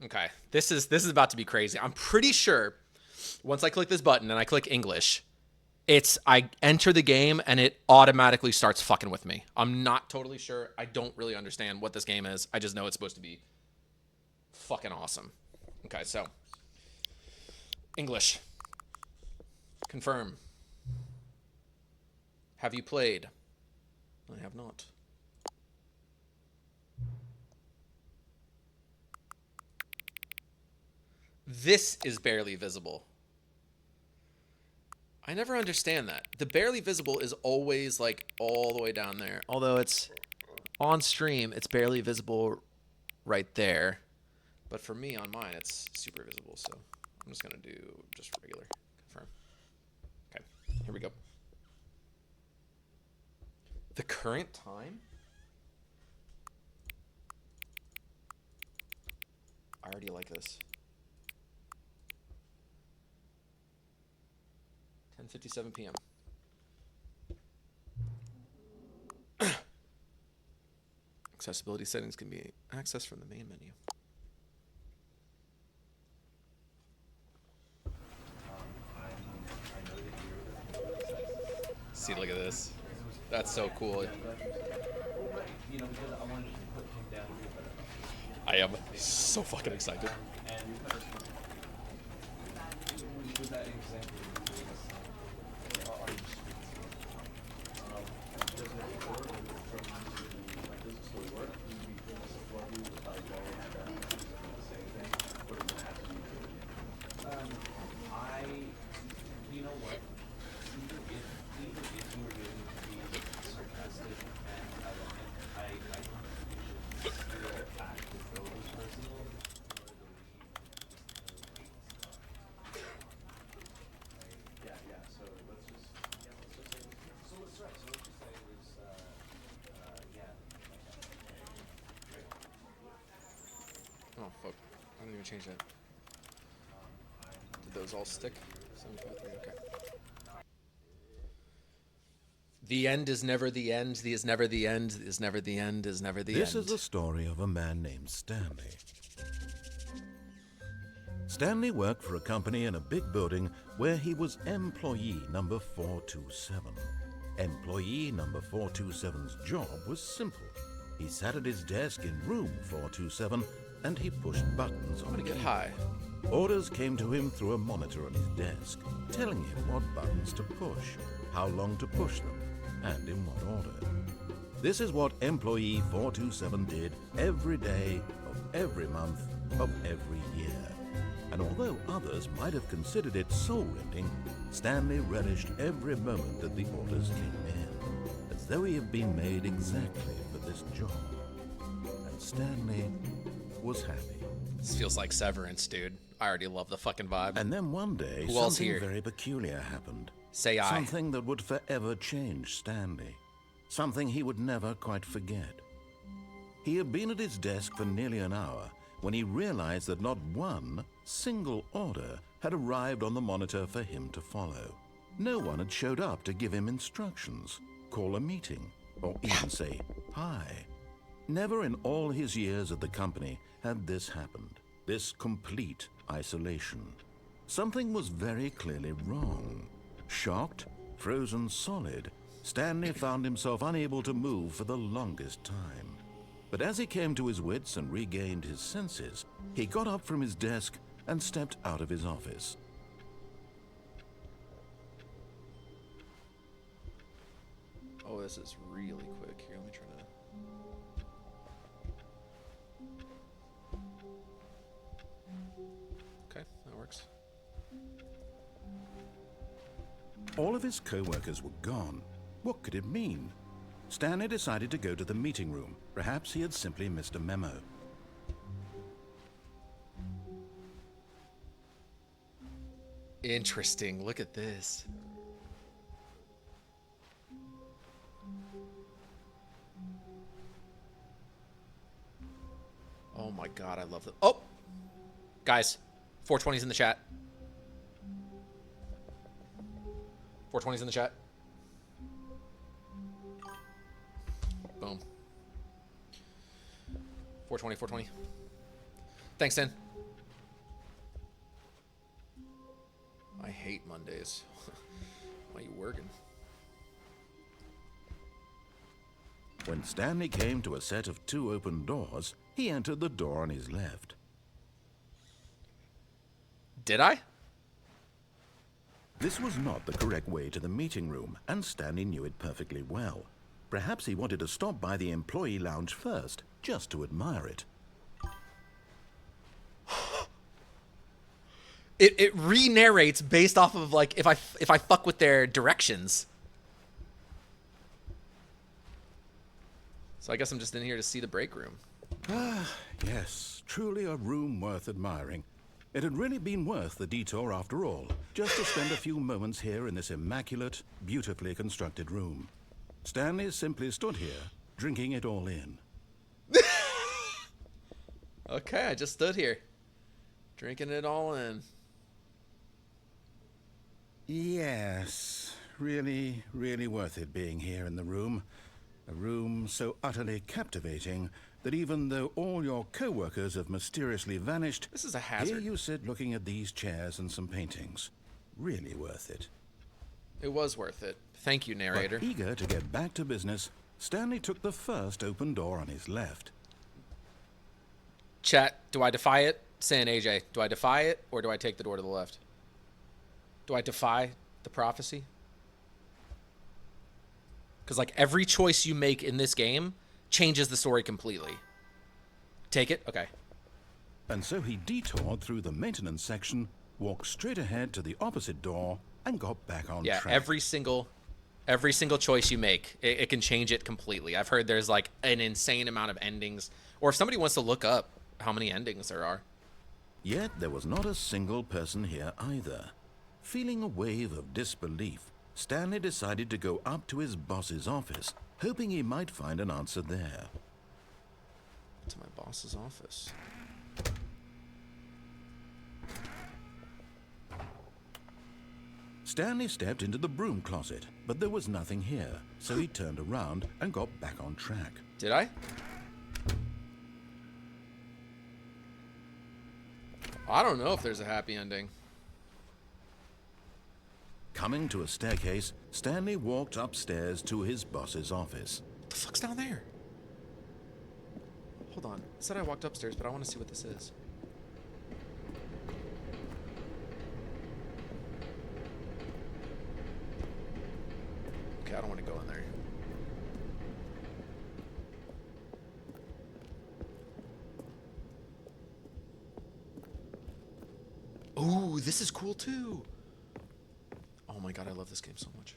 Okay. This is about to be crazy. I'm pretty sure once I click this button and I click English, I enter the game and it automatically starts fucking with me. I'm not totally sure. I don't really understand what this game is. I just know it's supposed to be fucking awesome. Okay, so English. Confirm. Have you played? I have not. This is barely visible. I never understand that. The barely visible is always like all the way down there. Although it's on stream, it's barely visible right there. But for me on mine, it's super visible. So I'm just going to do just regular. Confirm. Okay, here we go. The current time? I already like this. 10:57 p.m. Accessibility settings can be accessed from the main menu. See, look at this. That's so cool. I am so fucking excited. Oh, fuck. I didn't even change that. Did those all stick? 753, okay. The end is never the end. The is never the end. Is never the end. Is never the end. This is the story of a man named Stanley. Stanley worked for a company in a big building where he was employee number 427. Employee number 427's job was simple. He sat at his desk in room 427 and he pushed buttons on I'm the gonna get keyboard. high. Orders came to him through a monitor on his desk, telling him what buttons to push, how long to push them, and in what order. This is what employee 427 did every day of every month of every year. And although others might have considered it soul-rending, Stanley relished every moment that the orders came in, as though he had been made exactly for this job. And Stanley was happy. This feels like Severance, dude. I already love the fucking vibe. And then one day, Who else something here? very peculiar happened. Say I. Something that would forever change Stanley. Something he would never quite forget. He had been at his desk for nearly an hour when he realized that not one single order had arrived on the monitor for him to follow. No one had showed up to give him instructions, call a meeting, or even say hi. Never in all his years at the company had this happened, this complete isolation. Something was very clearly wrong. Shocked, frozen solid, Stanley found himself unable to move for the longest time. But as he came to his wits and regained his senses, he got up from his desk and stepped out of his office. Oh, this is really quick. Here, let me try to... Okay, that works. All of his co-workers were gone. What could it mean? Stanley decided to go to the meeting room. Perhaps he had simply missed a memo. Interesting. Look at this. Oh my god, I love that. Oh! Guys, 420's in the chat. 420's in the chat. Boom. 420, 420. Thanks, Dan. I hate Mondays. Why are you working? When Stanley came to a set of 2 open doors, he entered the door on his left. Did I? This was not the correct way to the meeting room, and Stanley knew it perfectly well. Perhaps he wanted to stop by the employee lounge first, just to admire it. It re-narrates based off of like if I fuck with their directions. So I guess I'm just in here to see the break room. Yes, truly a room worth admiring. It had really been worth the detour after all, just to spend a few moments here in this immaculate, beautifully constructed room. Stanley simply stood here, drinking it all in. Okay, I just stood here, drinking it all in. Yes, really, really worth it being here in the room. A room so utterly captivating that even though all your co-workers have mysteriously vanished, This is a hazard. here you sit looking at these chairs and some paintings. Really worth it. It was worth it. Thank you, narrator. But eager to get back to business, Stanley took the first open door on his left. Chat, do I defy it? San AJ, do I defy it or do I take the door to the left? Do I defy the prophecy? Because like every choice you make in this game changes the story completely. Take it? Okay. And so he detoured through the maintenance section, walked straight ahead to the opposite door, and got back on Yeah, track. every single choice you make, it can change it completely. I've heard there's like an insane amount of endings. Or if somebody wants to look up how many endings there are. Yet there was not a single person here either. Feeling a wave of disbelief, Stanley decided to go up to his boss's office, hoping he might find an answer there. To my boss's office. Stanley stepped into the broom closet, but there was nothing here, so he turned around and got back on track. Did I? I don't know if there's a happy ending. Coming to a staircase, Stanley walked upstairs to his boss's office. What the fuck's down there? Hold on. It said I walked upstairs, but I want to see what this is. Okay, I don't want to go in there. Ooh, this is cool too. Oh my god, I love this game so much.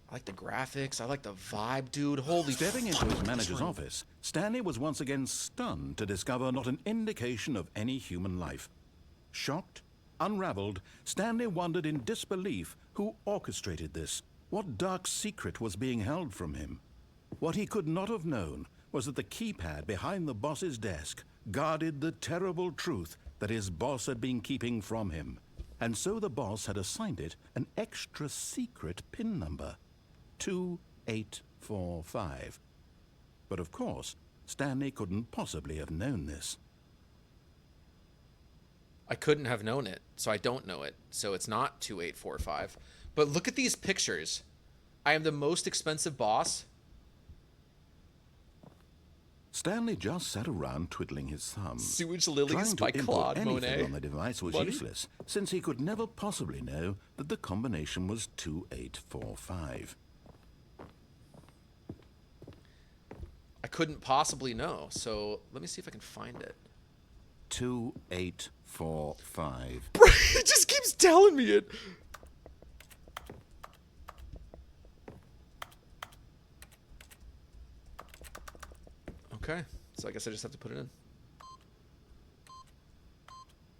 I like the graphics. I like the vibe, dude. Holy Stepping into fuck, his this manager's room. office, Stanley was once again stunned to discover not an indication of any human life. Shocked, unraveled, Stanley wondered in disbelief who orchestrated this. What dark secret was being held from him? What he could not have known was that the keypad behind the boss's desk guarded the terrible truth that his boss had been keeping from him. And so the boss had assigned it an extra secret PIN number. 2845. But of course, Stanley couldn't possibly have known this. I couldn't have known it, so I don't know it. So it's not 2845. But look at these pictures. I am the most expensive boss. Stanley just sat around twiddling his thumbs. Sewage Lilies Trying to by input Claude anything Monet. on the device was Money? useless, since he could never possibly know that the combination was 2845. I couldn't possibly know, so let me see if I can find it. 2845. Bro, it just keeps telling me it. Okay, so I guess I just have to put it in.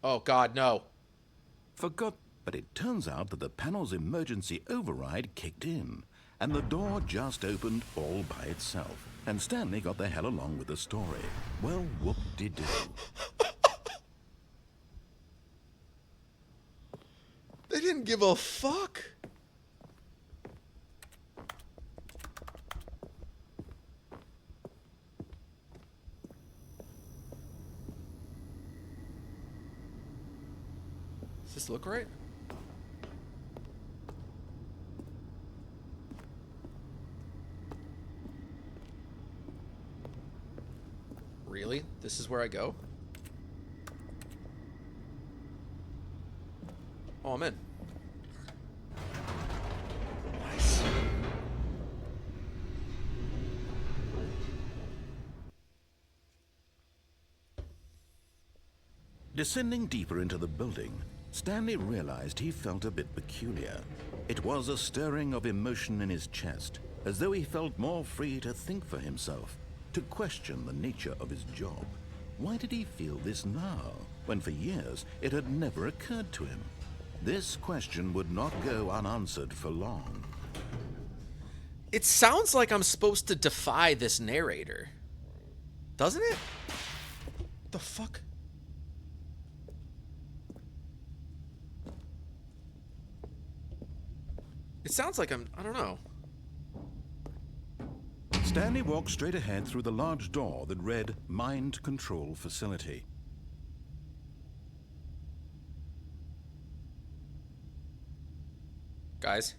Oh god, no. Forgot, but it turns out that the panel's emergency override kicked in, and the door just opened all by itself. And Stanley got the hell along with the story. Well, whoop-de-doo. They didn't give a fuck. Does this look right? Really? This is where I go? Oh, I'm in. Nice. Descending deeper into the building, Stanley realized he felt a bit peculiar. It was a stirring of emotion in his chest, as though he felt more free to think for himself, to question the nature of his job. Why did he feel this now, when for years it had never occurred to him? This question would not go unanswered for long. It sounds like I'm supposed to defy this narrator. Doesn't it? What the fuck? It sounds like I don't know. Stanley walked straight ahead through the large door that read Mind Control Facility. Guys?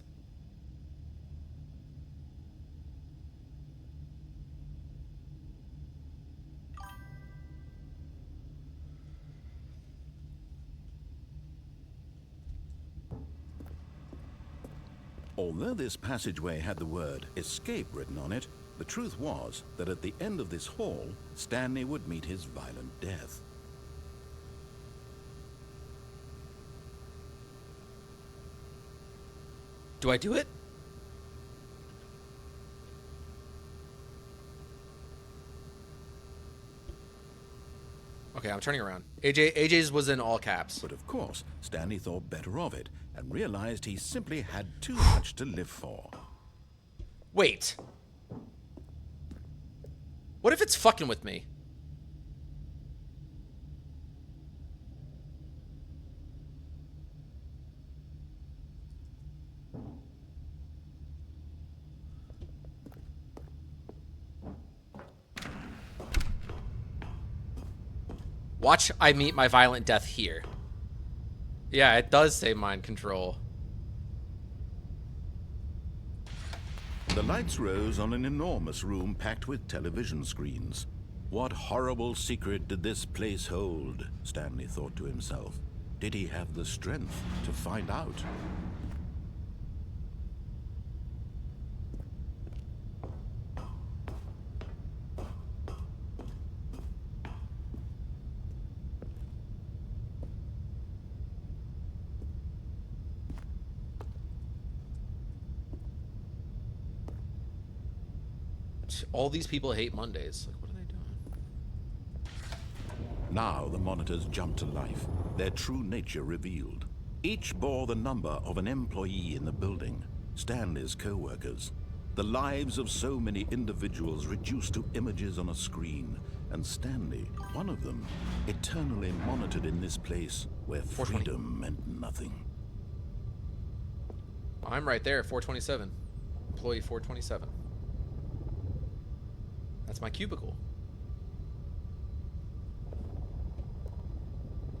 Although this passageway had the word escape written on it, the truth was that at the end of this hall, Stanley would meet his violent death. Do I do it? Okay, I'm turning around. AJ's was in all caps. But of course, Stanley thought better of it and realized he simply had too much to live for. Wait. What if it's fucking with me? Watch I meet my violent death here. Yeah, it does say mind control. The lights rose on an enormous room packed with television screens. What horrible secret did this place hold? Stanley thought to himself. Did he have the strength to find out? All these people hate Mondays. Like, what are they doing? Now the monitors jumped to life, their true nature revealed. Each bore the number of an employee in the building, Stanley's co-workers. The lives of so many individuals reduced to images on a screen, and Stanley, one of them, eternally monitored in this place where freedom meant nothing. I'm right there, 427. Employee 427. That's my cubicle.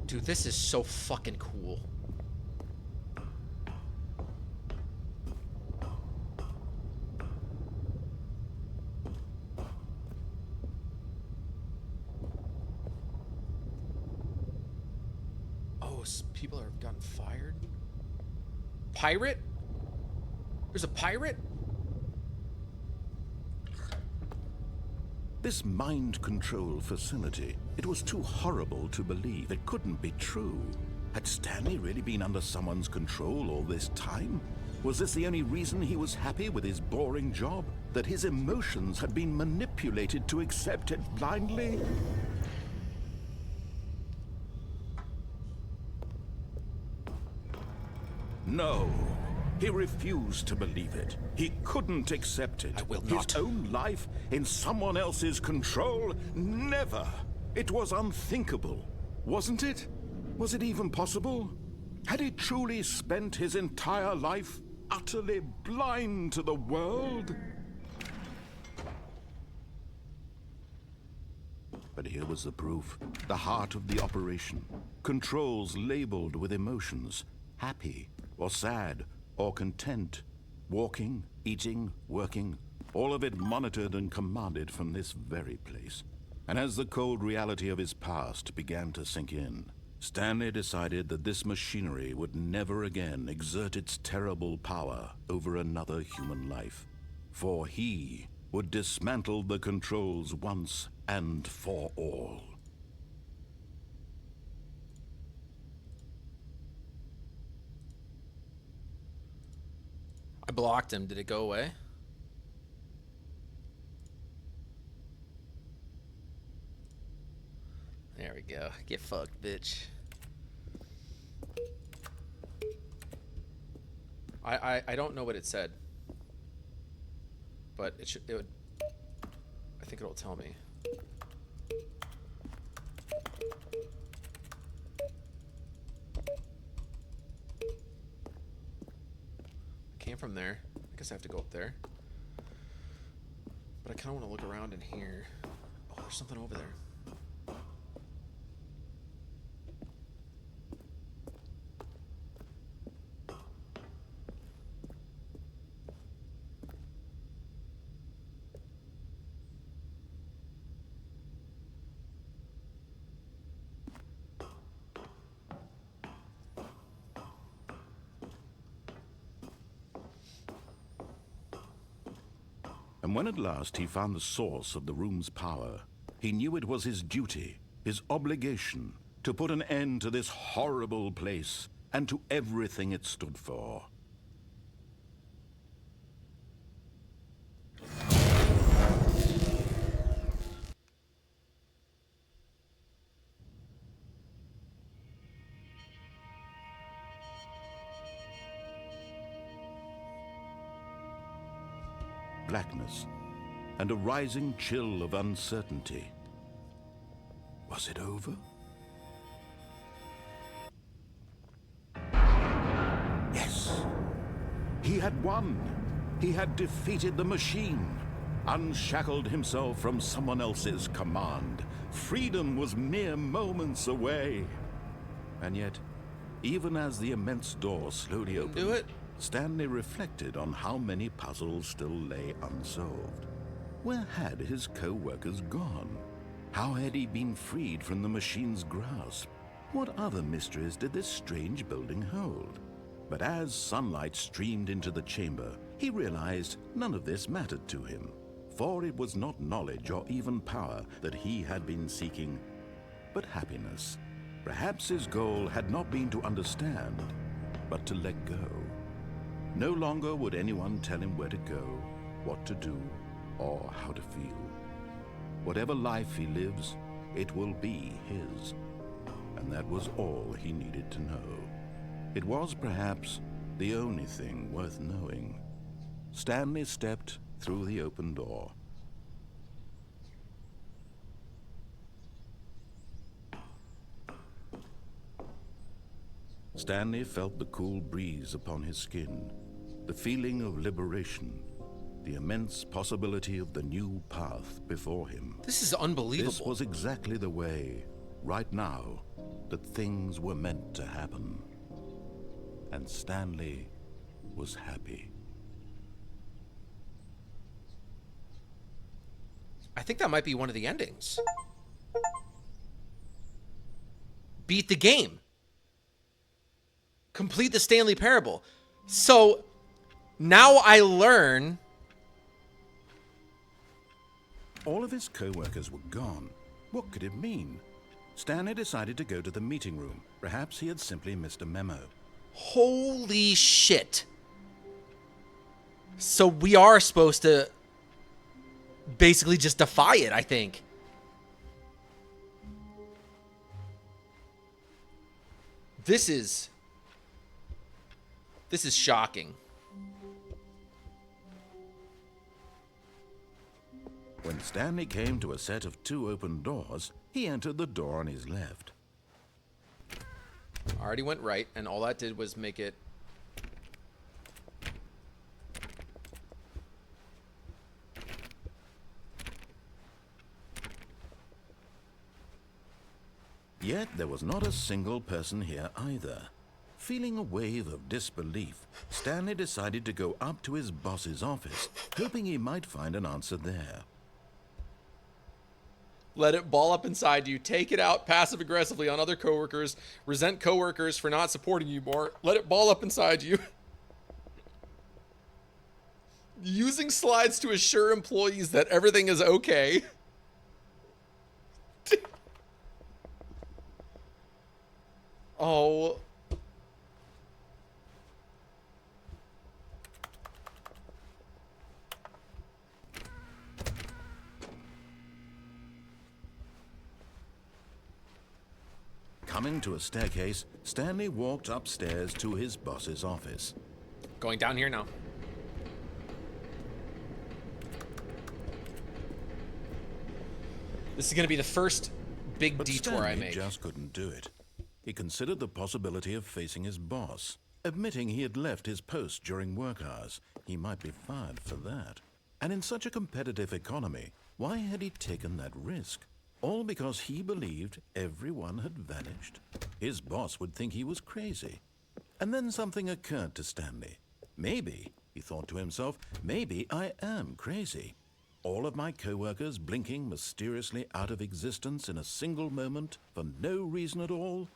Dude, this is so fucking cool. Oh, people have gotten fired? Pirate? There's a pirate? This mind control facility, it was too horrible to believe. It couldn't be true. Had Stanley really been under someone's control all this time? Was this the only reason he was happy with his boring job? That his emotions had been manipulated to accept it blindly? No. He refused to believe it. He couldn't accept it. I will not. His own life in someone else's control? Never. It was unthinkable, wasn't it? Was it even possible? Had he truly spent his entire life utterly blind to the world? But here was the proof. The heart of the operation. Controls labeled with emotions. Happy, or sad, or content. Walking, eating, working. All of it monitored and commanded from this very place. And as the cold reality of his past began to sink in, Stanley decided that this machinery would never again exert its terrible power over another human life. For he would dismantle the controls once and for all. I blocked him. Did it go away? There we go. Get fucked, bitch. I don't know what it said, but it would. I think it'll tell me. I came from there. I guess I have to go up there. But I kind of want to look around in here. Oh, there's something over there. And when at last he found the source of the room's power, he knew it was his duty, his obligation, to put an end to this horrible place and to everything it stood for. Blackness, and a rising chill of uncertainty. Was it over? Yes. He had won. He had defeated the machine, unshackled himself from someone else's command. Freedom was mere moments away. And yet, even as the immense door slowly opened, Do it. Stanley reflected on how many puzzles still lay unsolved. Where had his co-workers gone? How had he been freed from the machine's grasp? What other mysteries did this strange building hold? But as sunlight streamed into the chamber, he realized none of this mattered to him, for it was not knowledge or even power that he had been seeking, but happiness. Perhaps his goal had not been to understand, but to let go. No longer would anyone tell him where to go, what to do, or how to feel. Whatever life he lives, it will be his. And that was all he needed to know. It was perhaps the only thing worth knowing. Stanley stepped through the open door. Stanley felt the cool breeze upon his skin, the feeling of liberation, the immense possibility of the new path before him. This is unbelievable. This was exactly the way, right now, that things were meant to happen. And Stanley was happy. I think that might be one of the endings. Beat the game. Complete the Stanley Parable. So now I learn. All of his co-workers were gone. What could it mean? Stanley decided to go to the meeting room. Perhaps he had simply missed a memo. Holy shit. So we are supposed to basically just defy it, I think. This is shocking. When Stanley came to a set of 2 open doors, he entered the door on his left. I already went right, and all that did was make it. Yet there was not a single person here either. Feeling a wave of disbelief, Stanley decided to go up to his boss's office, hoping he might find an answer there. Let it ball up inside you. Take it out passive-aggressively on other coworkers. Resent coworkers for not supporting you more. Let it ball up inside you. Using slides to assure employees that everything is okay. Oh. Coming to a staircase, Stanley walked upstairs to his boss's office. Going down here now. This is going to be the first big detour Stanley I make. Just couldn't do it. He considered the possibility of facing his boss. Admitting he had left his post during work hours, he might be fired for that. And in such a competitive economy, why had he taken that risk? All because he believed everyone had vanished. His boss would think he was crazy. And then something occurred to Stanley. Maybe, he thought to himself, maybe I am crazy. All of my co-workers blinking mysteriously out of existence in a single moment for no reason at all.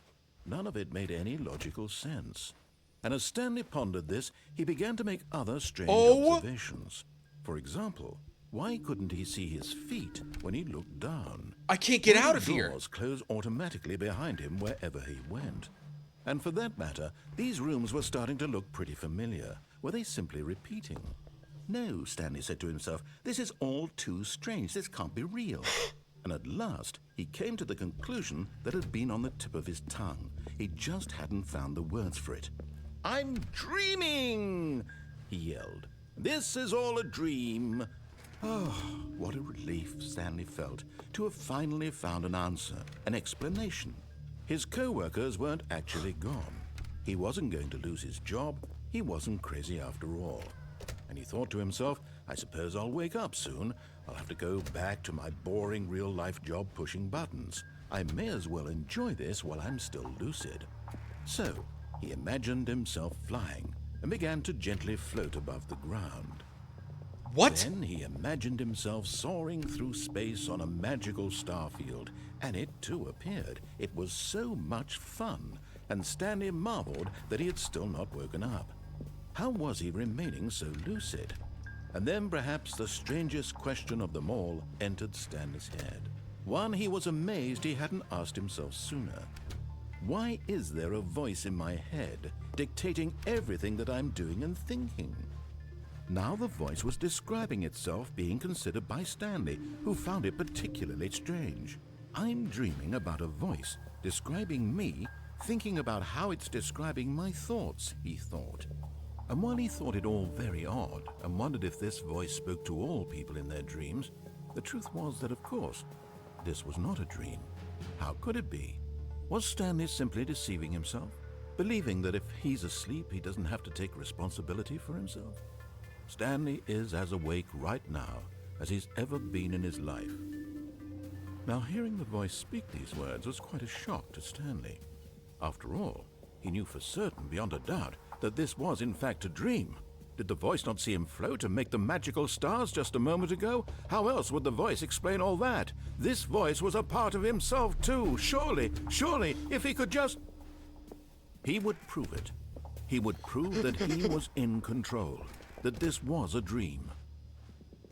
None of it made any logical sense. And as Stanley pondered this, he began to make other strange observations. For example, why couldn't he see his feet when he looked down? I can't get out of here. Doors closed automatically behind him wherever he went. And for that matter, these rooms were starting to look pretty familiar. Were they simply repeating? No, Stanley said to himself, this is all too strange. This can't be real. And at last, he came to the conclusion that had been on the tip of his tongue. He just hadn't found the words for it. I'm dreaming, he yelled. This is all a dream. Oh, what a relief Stanley felt to have finally found an answer, an explanation. His co-workers weren't actually gone. He wasn't going to lose his job. He wasn't crazy after all. And he thought to himself, I suppose I'll wake up soon. I'll have to go back to my boring real-life job pushing buttons. I may as well enjoy this while I'm still lucid. So, he imagined himself flying and began to gently float above the ground. What? Then he imagined himself soaring through space on a magical starfield, and it too appeared. It was so much fun, and Stanley marveled that he had still not woken up. How was he remaining so lucid? And then perhaps the strangest question of them all entered Stanley's head. One he was amazed he hadn't asked himself sooner. Why is there a voice in my head dictating everything that I'm doing and thinking? Now the voice was describing itself being considered by Stanley, who found it particularly strange. I'm dreaming about a voice describing me, thinking about how it's describing my thoughts, he thought. And while he thought it all very odd and wondered if this voice spoke to all people in their dreams, the truth was that, of course, this was not a dream. How could it be? Was Stanley simply deceiving himself, believing that if he's asleep, he doesn't have to take responsibility for himself? Stanley is as awake right now as he's ever been in his life. Now, hearing the voice speak these words was quite a shock to Stanley. After all, he knew for certain, beyond a doubt, that this was in fact a dream. Did the voice not see him float and make the magical stars just a moment ago? How else would the voice explain all that? This voice was a part of himself too. Surely, if he could just... He would prove it. He would prove that he was in control, that this was a dream.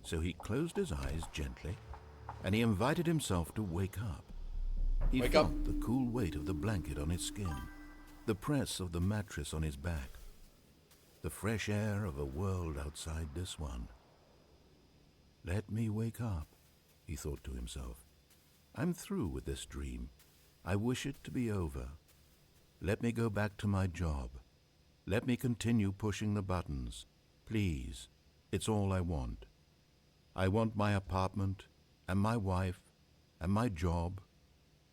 So he closed his eyes gently, and he invited himself to wake up. He felt the cool weight of the blanket on his skin, the press of the mattress on his back, the fresh air of a world outside this one. Let me wake up, he thought to himself. I'm through with this dream. I wish it to be over. Let me go back to my job. Let me continue pushing the buttons. Please, it's all I want. I want my apartment and my wife and my job.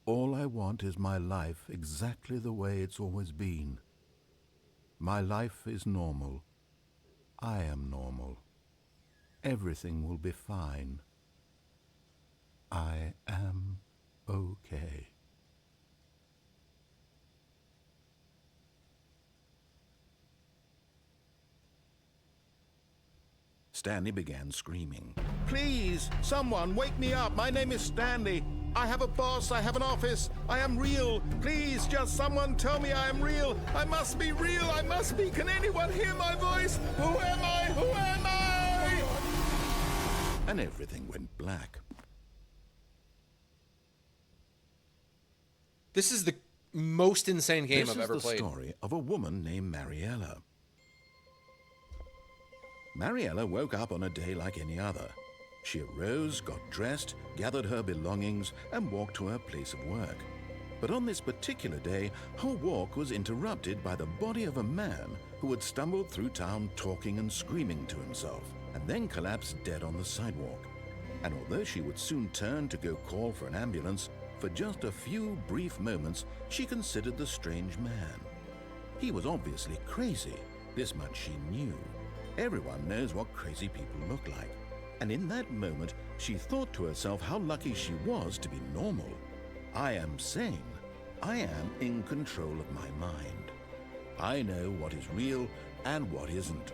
All I want is my life exactly the way it's always been. My life is normal. I am normal. Everything will be fine. I am okay. Stanley began screaming. Please, someone, wake me up. My name is Stanley. I have a boss. I have an office. I am real. Please, just someone tell me I am real. I must be real. I must be. Can anyone hear my voice? Who am I? Who am I? And everything went black. This is the most insane game I've ever played. This is the story of a woman named Mariella. Mariella woke up on a day like any other. She arose, got dressed, gathered her belongings, and walked to her place of work. But on this particular day, her walk was interrupted by the body of a man who had stumbled through town talking and screaming to himself, and then collapsed dead on the sidewalk. And although she would soon turn to go call for an ambulance, for just a few brief moments, she considered the strange man. He was obviously crazy. This much she knew. Everyone knows what crazy people look like. And in that moment, she thought to herself how lucky she was to be normal. I am sane. I am in control of my mind. I know what is real and what isn't.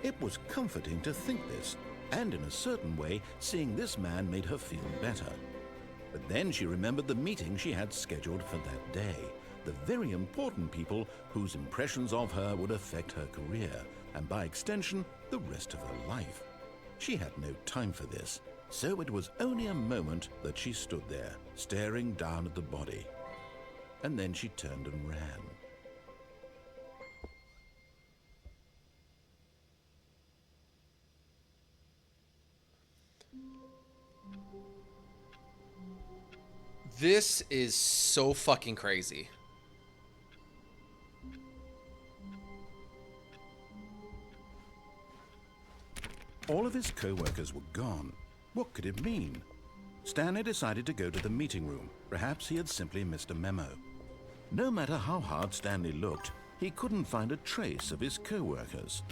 It was comforting to think this, and in a certain way, seeing this man made her feel better. But then she remembered the meeting she had scheduled for that day, the very important people whose impressions of her would affect her career, and by extension, the rest of her life. She had no time for this, so it was only a moment that she stood there, staring down at the body. And then she turned and ran. This is so fucking crazy. All of his co-workers were gone. What could it mean? Stanley decided to go to the meeting room. Perhaps he had simply missed a memo. No matter how hard Stanley looked, he couldn't find a trace of his co-workers.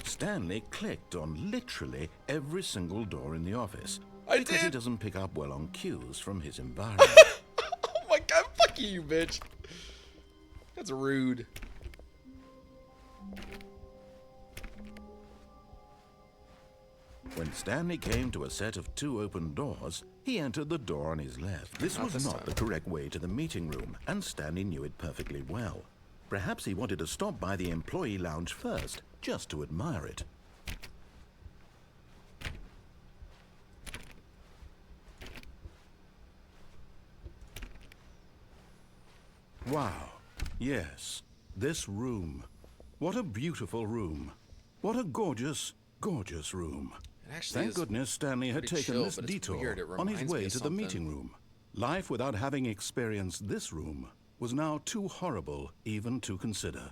Stanley clicked on literally every single door in the office. Because he doesn't pick up well on cues from his environment. Oh my god, fuck you, bitch. That's rude. When Stanley came to a set of 2 open doors, he entered the door on his left. This was not the correct way to the meeting room, and Stanley knew it perfectly well. Perhaps he wanted to stop by the employee lounge first, just to admire it. Wow. Yes, this room. What a beautiful room. What a gorgeous, gorgeous room. Thank goodness Stanley had taken this detour on his way to the meeting room. Life without having experienced this room was now too horrible even to consider.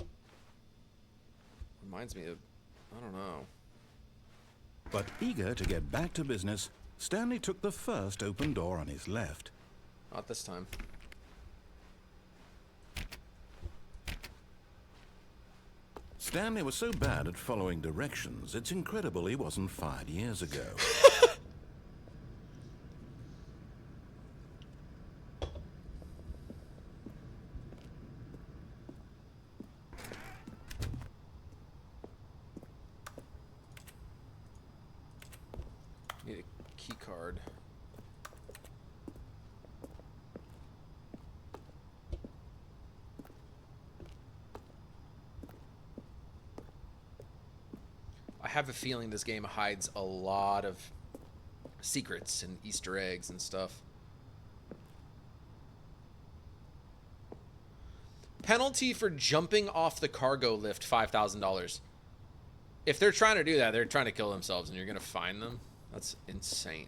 Reminds me of, I don't know. But eager to get back to business, Stanley took the first open door on his left. Not this time. Stanley was so bad at following directions, it's incredible he wasn't fired years ago. Need a key card. I have a feeling this game hides a lot of secrets and Easter eggs and stuff. Penalty for jumping off the cargo lift, $5,000. If they're trying to do that, they're trying to kill themselves and you're going to fine them? That's insane.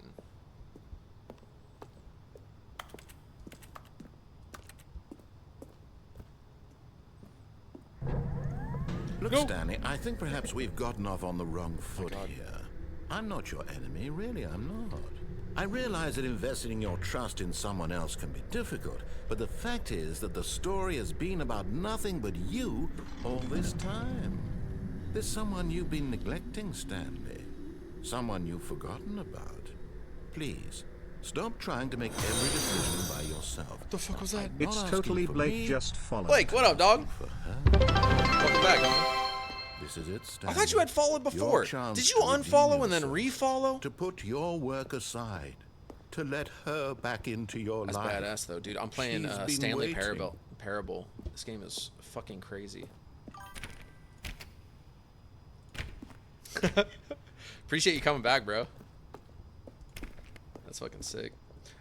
Look, Stanley, I think perhaps we've gotten off on the wrong foot here. I'm not your enemy, really, I'm not. I realize that investing your trust in someone else can be difficult, but the fact is that the story has been about nothing but you all this time. There's someone you've been neglecting, Stanley. Someone you've forgotten about. Please, stop trying to make every decision by yourself. What the fuck was that? Not It's asking totally for Blake me, just followed. Blake, what up, dog? for her. Welcome back, homie. This is it, I Stanley. thought you had followed Your before. chance Did you to redeem unfollow and then yourself, refollow? To put your work aside, to let her back into your That's life. badass, though, dude. I'm playing She's been Stanley waiting. Parable. This game is fucking crazy. Appreciate you coming back, bro. That's fucking sick.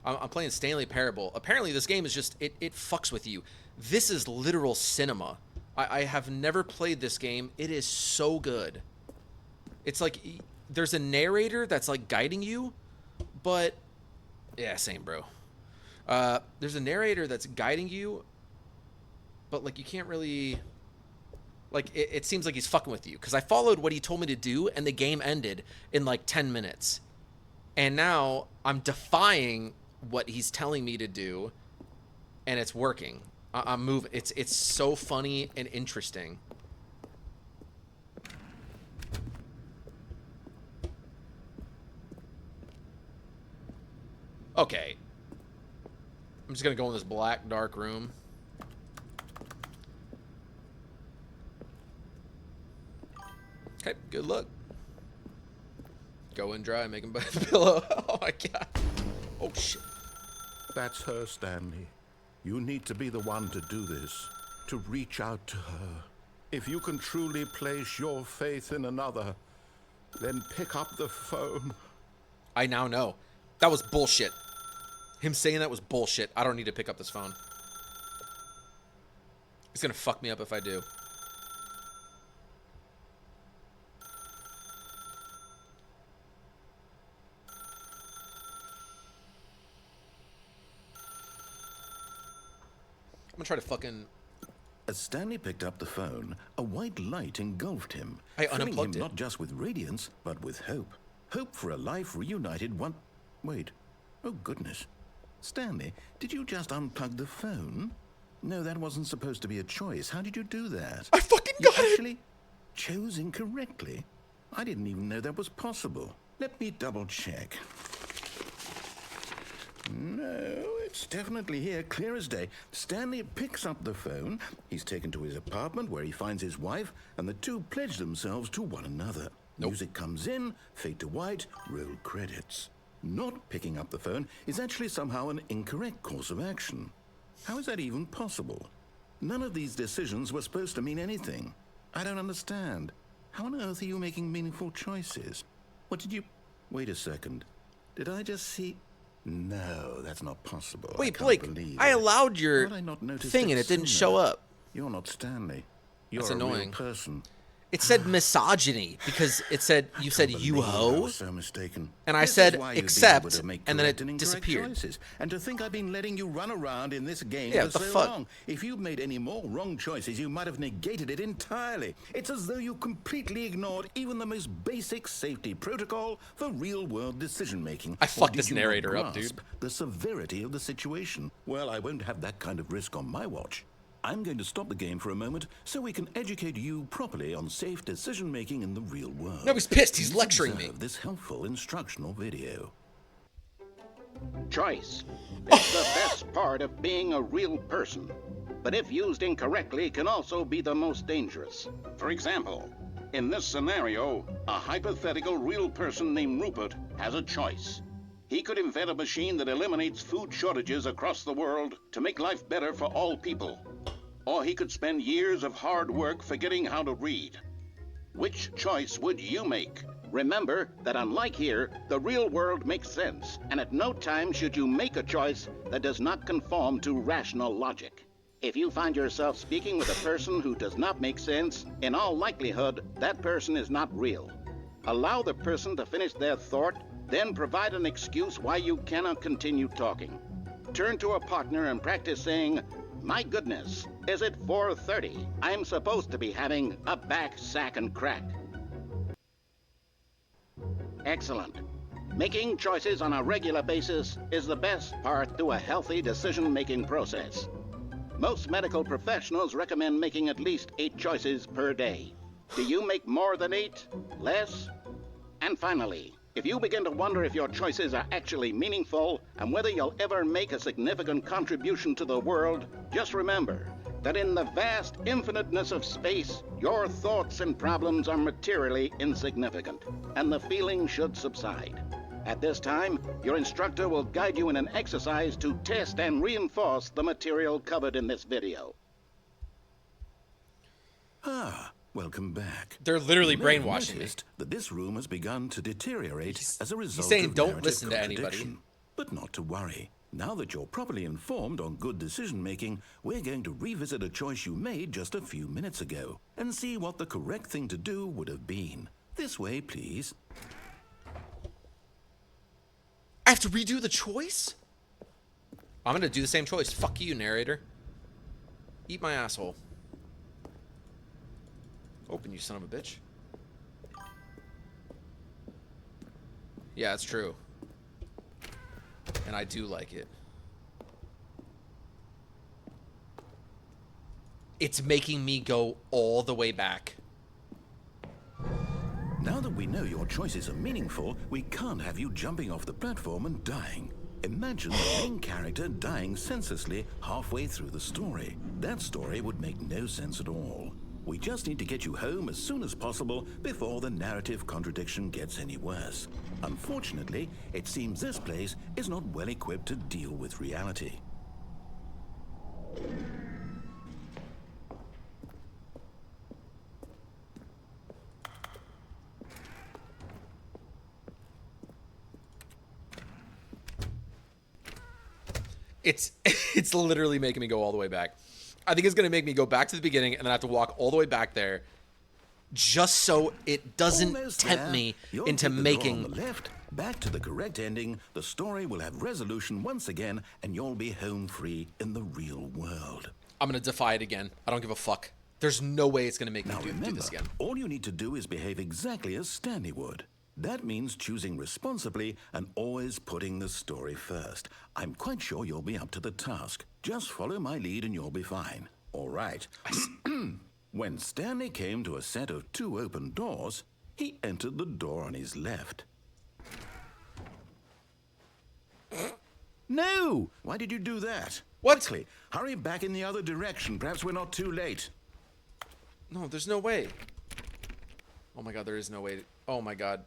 I'm playing Stanley Parable. Apparently, this game is just, it fucks with you. This is literal cinema. I have never played this game. It is so good. It's like, there's a narrator that's like guiding you, but, yeah, same, bro. There's a narrator that's guiding you, but like you can't really, like it seems like he's fucking with you, because I followed what he told me to do and the game ended in like 10 minutes, and now I'm defying what he's telling me to do, and it's working. I'm moving. It's so funny and interesting. Okay, I'm just gonna go in this black dark room. Okay, good luck. Go in dry, make him buy the pillow. Oh my god. Oh shit. That's her, Stanley. You need to be the one to do this, to reach out to her. If you can truly place your faith in another, then pick up the phone. I now know. That was bullshit. Him saying that was bullshit. I don't need to pick up this phone. It's gonna fuck me up if I do. I'm gonna try to fucking... As Stanley picked up the phone, a white light engulfed him, I filling him unplugged it. not just with radiance, but with hope. Hope for a life reunited one... Wait. Oh, goodness. Stanley, did you just unplug the phone? No, that wasn't supposed to be a choice. How did you do that? I fucking You got it! actually chose incorrectly? I didn't even know that was possible. Let me double check. No, it's definitely here, clear as day. Stanley picks up the phone. He's taken to his apartment where he finds his wife, and the two pledge themselves to one another. Nope. Music comes in, fade to white, roll credits. Not picking up the phone is actually somehow an incorrect course of action. How is that even possible? None of these decisions were supposed to mean anything. I don't understand. How on earth are you making meaningful choices? What did you... Wait a second. Did I just see... No, that's not possible. Wait, I Blake, can't believe I it. allowed your How had I not noticed thing and it didn't show sooner? up. You're not Stanley. You're That's a real annoying. person. It said misogyny because it said, you said Can't you believe I hoe. was so mistaken. And I This is said why you'd be accept, able to make and then correct it incorrect disappeared. choices. And to think I've been letting you run around in this game Yeah, for what the so fuck? long. If you'd made any more wrong choices, you might have negated it entirely. It's as though you completely ignored even the most basic safety protocol for real-world decision-making. I Or fucked did this you not narrator up, grasp dude. the severity of the situation? Well, I won't have that kind of risk on my watch. I'm going to stop the game for a moment so we can educate you properly on safe decision-making in the real world. No, he's pissed. He's Please lecturing me. observe this helpful instructional video. Choice. It's the best part of being a real person. But if used incorrectly, can also be the most dangerous. For example, in this scenario, a hypothetical real person named Rupert has a choice. He could invent a machine that eliminates food shortages across the world to make life better for all people. Or he could spend years of hard work forgetting how to read. Which choice would you make? Remember that unlike here, the real world makes sense, and at no time should you make a choice that does not conform to rational logic. If you find yourself speaking with a person who does not make sense, in all likelihood, that person is not real. Allow the person to finish their thought, then provide an excuse why you cannot continue talking. Turn to a partner and practice saying, "My goodness, is it 4:30? I'm supposed to be having a back, sack, and crack." Excellent. Making choices on a regular basis is the best part to a healthy decision-making process. Most medical professionals recommend making at least 8 choices per day. Do you make more than 8? Less? And finally, If you begin to wonder if your choices are actually meaningful and whether you'll ever make a significant contribution to the world, just remember that in the vast infiniteness of space, your thoughts and problems are materially insignificant, and the feeling should subside. At this time, your instructor will guide you in an exercise to test and reinforce the material covered in this video. Welcome back. They're literally You may have brainwashing me. noticed that this room has begun to deteriorate as a result saying of don't narrative listen to anybody. contradiction. But not to worry. Now that you're properly informed on good decision-making, we're going to revisit a choice you made just a few minutes ago and see what the correct thing to do would have been. This way, please. I have to redo the choice? I'm gonna do the same choice. Fuck you, narrator. Eat my asshole. Open, you son of a bitch. Yeah, it's true. And I do like it. It's making me go all the way back. Now that we know your choices are meaningful, we can't have you jumping off the platform and dying. Imagine the main character dying senselessly halfway through the story. That story would make no sense at all. We just need to get you home as soon as possible before the narrative contradiction gets any worse. Unfortunately, it seems this place is not well equipped to deal with reality. It's literally making me go all the way back. I think it's going to make me go back to the beginning and then I have to walk all the way back there just so it doesn't Almost tempt there. me You'll into take the door making... on the left, back to the correct ending. The story will have resolution once again, and you'll be home free in the real world. I'm going to defy it again. I don't give a fuck. There's no way it's going to make me Now do remember, this again. all you need to do is behave exactly as Stanley would. That means choosing responsibly and always putting the story first. I'm quite sure you'll be up to the task. Just follow my lead and you'll be fine. All right. When Stanley came to a set of 2 open doors, he entered the door on his left. No! Why did you do that? What? Quickly, hurry back in the other direction. Perhaps we're not too late. No, there's no way. Oh my god, there is no way. Oh my god.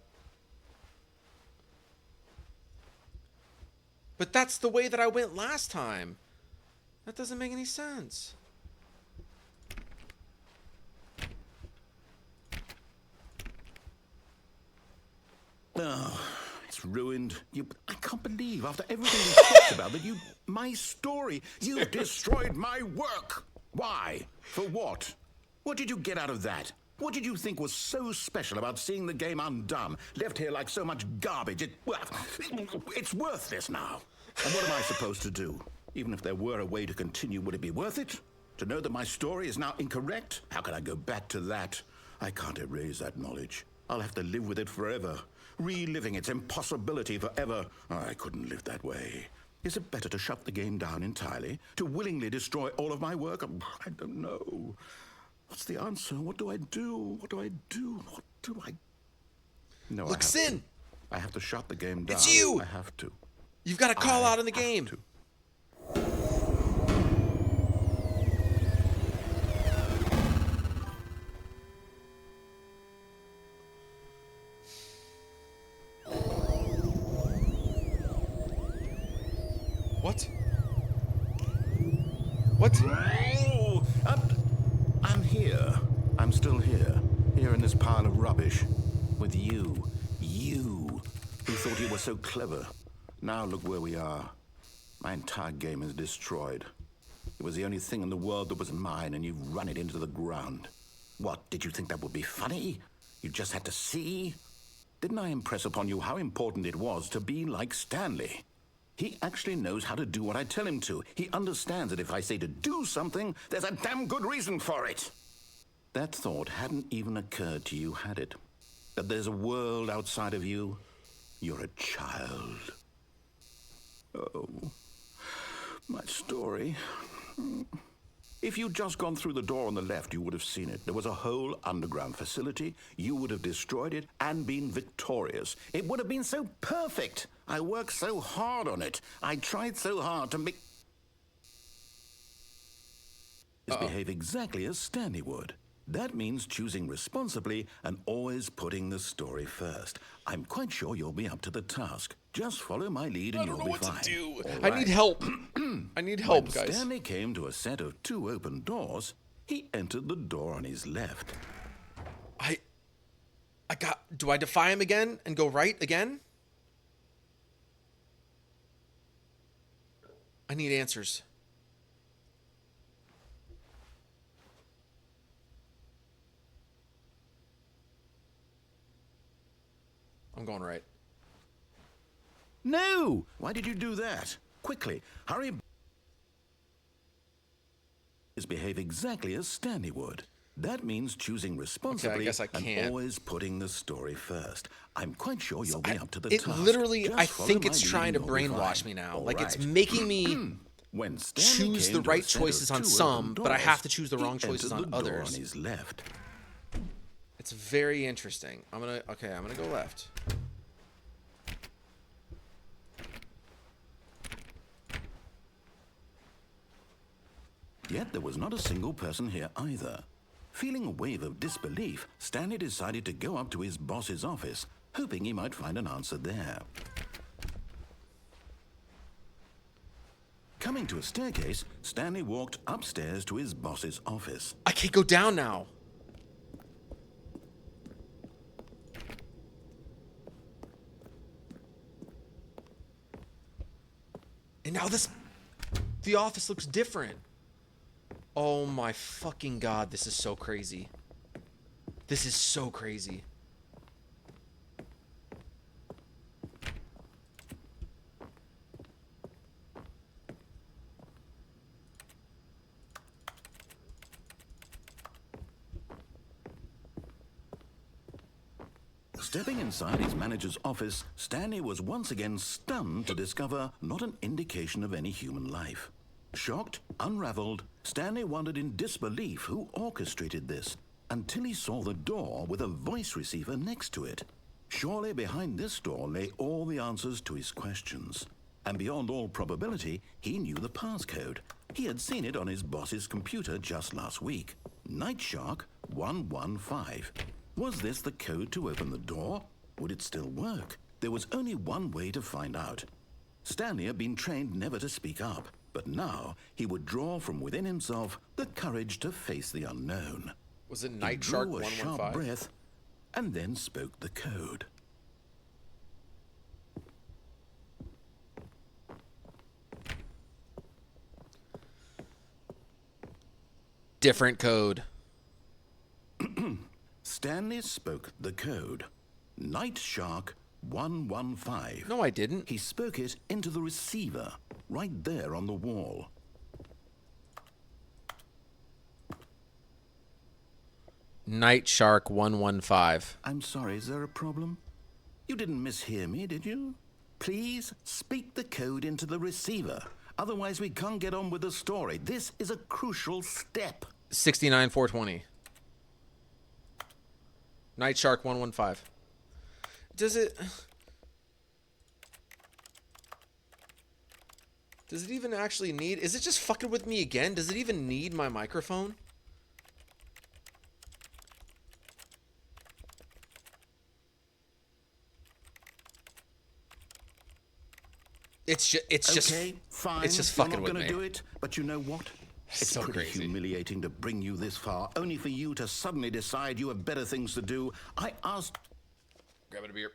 But that's the way that I went last time. That doesn't make any sense. Oh, it's ruined. I can't believe after everything we talked about that my story, you destroyed my work. Why? For what? What did you get out of that? What did you think was so special about seeing the game undone, left here like so much garbage? It's worthless now. And what am I supposed to do? Even if there were a way to continue, would it be worth it? To know that my story is now incorrect? How can I go back to that? I can't erase that knowledge. I'll have to live with it forever, reliving its impossibility forever. I couldn't live that way. Is it better to shut the game down entirely? To willingly destroy all of my work? I don't know. What's the answer? What do I do? What do I do? What do I... No, Look, Sin! I have to shut the game down. It's you! I have to. You've got to call out in the game. What? What? Oh, I'm here. I'm still here. Here in this pile of rubbish. With you. You. Who thought you were so clever. Now look where we are. My entire game is destroyed. It was the only thing in the world that was mine, and you've run it into the ground. What, did you think that would be funny? You just had to see? Didn't I impress upon you how important it was to be like Stanley? He actually knows how to do what I tell him to. He understands that if I say to do something, there's a damn good reason for it. That thought hadn't even occurred to you, had it? That there's a world outside of you? You're a child. Oh, my story. If you'd just gone through the door on the left, you would have seen it. There was a whole underground facility. You would have destroyed it and been victorious. It would have been so perfect. I worked so hard on it. I tried so hard to make... behave exactly as Stanley would. That means choosing responsibly and always putting the story first. I'm quite sure you'll be up to the task. Just follow my lead and you'll be fine. I don't know what to do. All I right. need help. I need help, When guys. Stanley came to a set of 2 open doors, he entered the door on his left. Do I defy him again and go right again? I need answers. I'm going right. No! Why did you do that? Quickly, hurry. Behave exactly as Stanley would. That means choosing responsibly guess I and can't. always putting the story first. I'm quite sure you'll be up to the It task. literally, Just I follow think my it's lead trying to and you'll be brainwash fine. me now. All Like, it's right. making me When Stanley choose came the to a right set of choices on 2 some, open but I have doors, to choose the he wrong choices entered on the door others. on his left. It's very interesting. I'm gonna go left. Yet there was not a single person here either. Feeling a wave of disbelief, Stanley decided to go up to his boss's office, hoping he might find an answer there. Coming to a staircase, Stanley walked upstairs to his boss's office. I can't go down now. And now the office looks different. Oh my fucking god, this is so crazy. This is so crazy. Stepping inside his manager's office, Stanley was once again stunned to discover not an indication of any human life. Shocked, unraveled, Stanley wondered in disbelief who orchestrated this, until he saw the door with a voice receiver next to it. Surely behind this door lay all the answers to his questions. And beyond all probability, he knew the passcode. He had seen it on his boss's computer just last week. Night Shark 115. Was this the code to open the door? Would it still work? There was only one way to find out. Stanley had been trained never to speak up, but now he would draw from within himself the courage to face the unknown. Was it He Night Shark drew a sharp 115? breath and then spoke the code. Different code. Stanley spoke the code. Night Shark 115. No, I didn't. He spoke it into the receiver, right there on the wall. Night Shark 115. I'm sorry, is there a problem? You didn't mishear me, did you? Please speak the code into the receiver. Otherwise, we can't get on with the story. This is a crucial step. 69420. Night Shark 115. Does it even actually need... Is it just fucking with me again? Does it even need my microphone? It's just Okay, fine. It's just You're fucking not with gonna me. do it, but you know what? It's So pretty crazy. humiliating to bring you this far, only for you to suddenly decide you have better things to do. I asked... Grabbing a beer.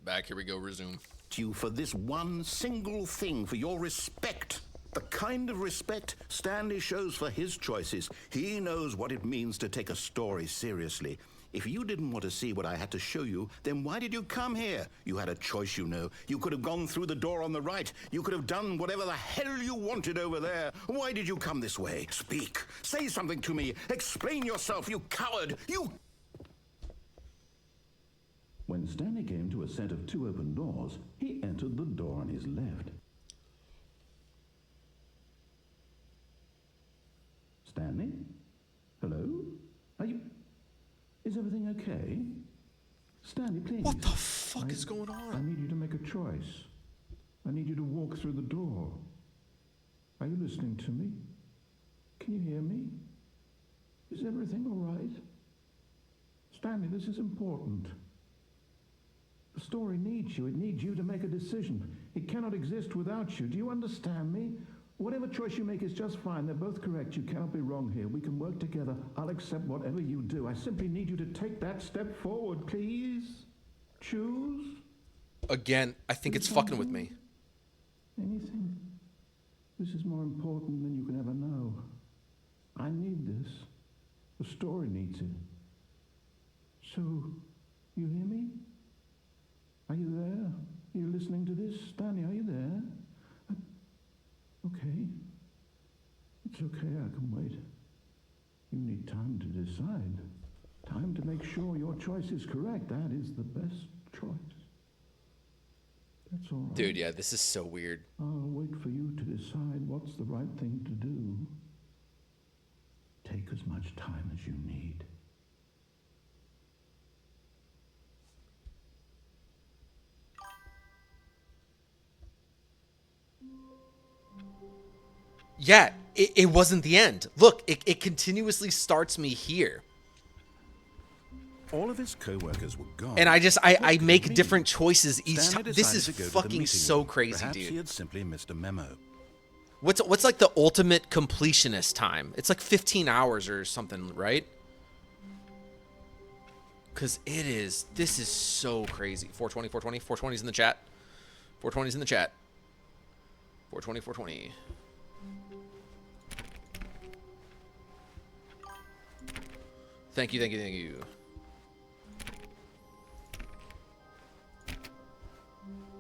Back, here we go, resume. you for this one single thing, for your respect. The kind of respect Stanley shows for his choices. He knows what it means to take a story seriously. If you didn't want to see what I had to show you, then why did you come here? You had a choice, you know. You could have gone through the door on the right. You could have done whatever the hell you wanted over there. Why did you come this way? Speak. Say something to me. Explain yourself, you coward. You... When Stanley came to a set of 2 open doors, he entered the door on his left. Stanley? Hello? Are you... Is everything okay? Stanley, please. What the fuck is going on? I need you to make a choice. I need you to walk through the door. Are you listening to me? Can you hear me? Is everything all right? Stanley, this is important. The story needs you. It needs you to make a decision. It cannot exist without you. Do you understand me? Whatever choice you make is just fine. They're both correct. You cannot be wrong here. We can work together. I'll accept whatever you do. I simply need you to take that step forward, please. Choose. Again, I think it's fucking with me. Anything. This is more important than you can ever know. I need this. The story needs it. So, you hear me? Are you there? Are you listening to this? Stanley, are you there? Okay. It's okay, I can wait. You need time to decide. Time to make sure your choice is correct. That is the best choice. That's all right. Dude, yeah, this is so weird. I'll wait for you to decide what's the right thing to do. Take as much time as you need. Yeah, it wasn't the end. Look, it continuously starts me here. All of his co-workers were gone. And I make mean? different choices each Stanley time. This decided is to go to the fucking meeting so room. crazy, Perhaps dude. he had simply missed a memo. What's like the ultimate completionist time? It's like 15 hours or something, right? Because this is so crazy. 420, 420, 420's in the chat. 420's in the chat. 420, 420. Thank you, thank you, thank you.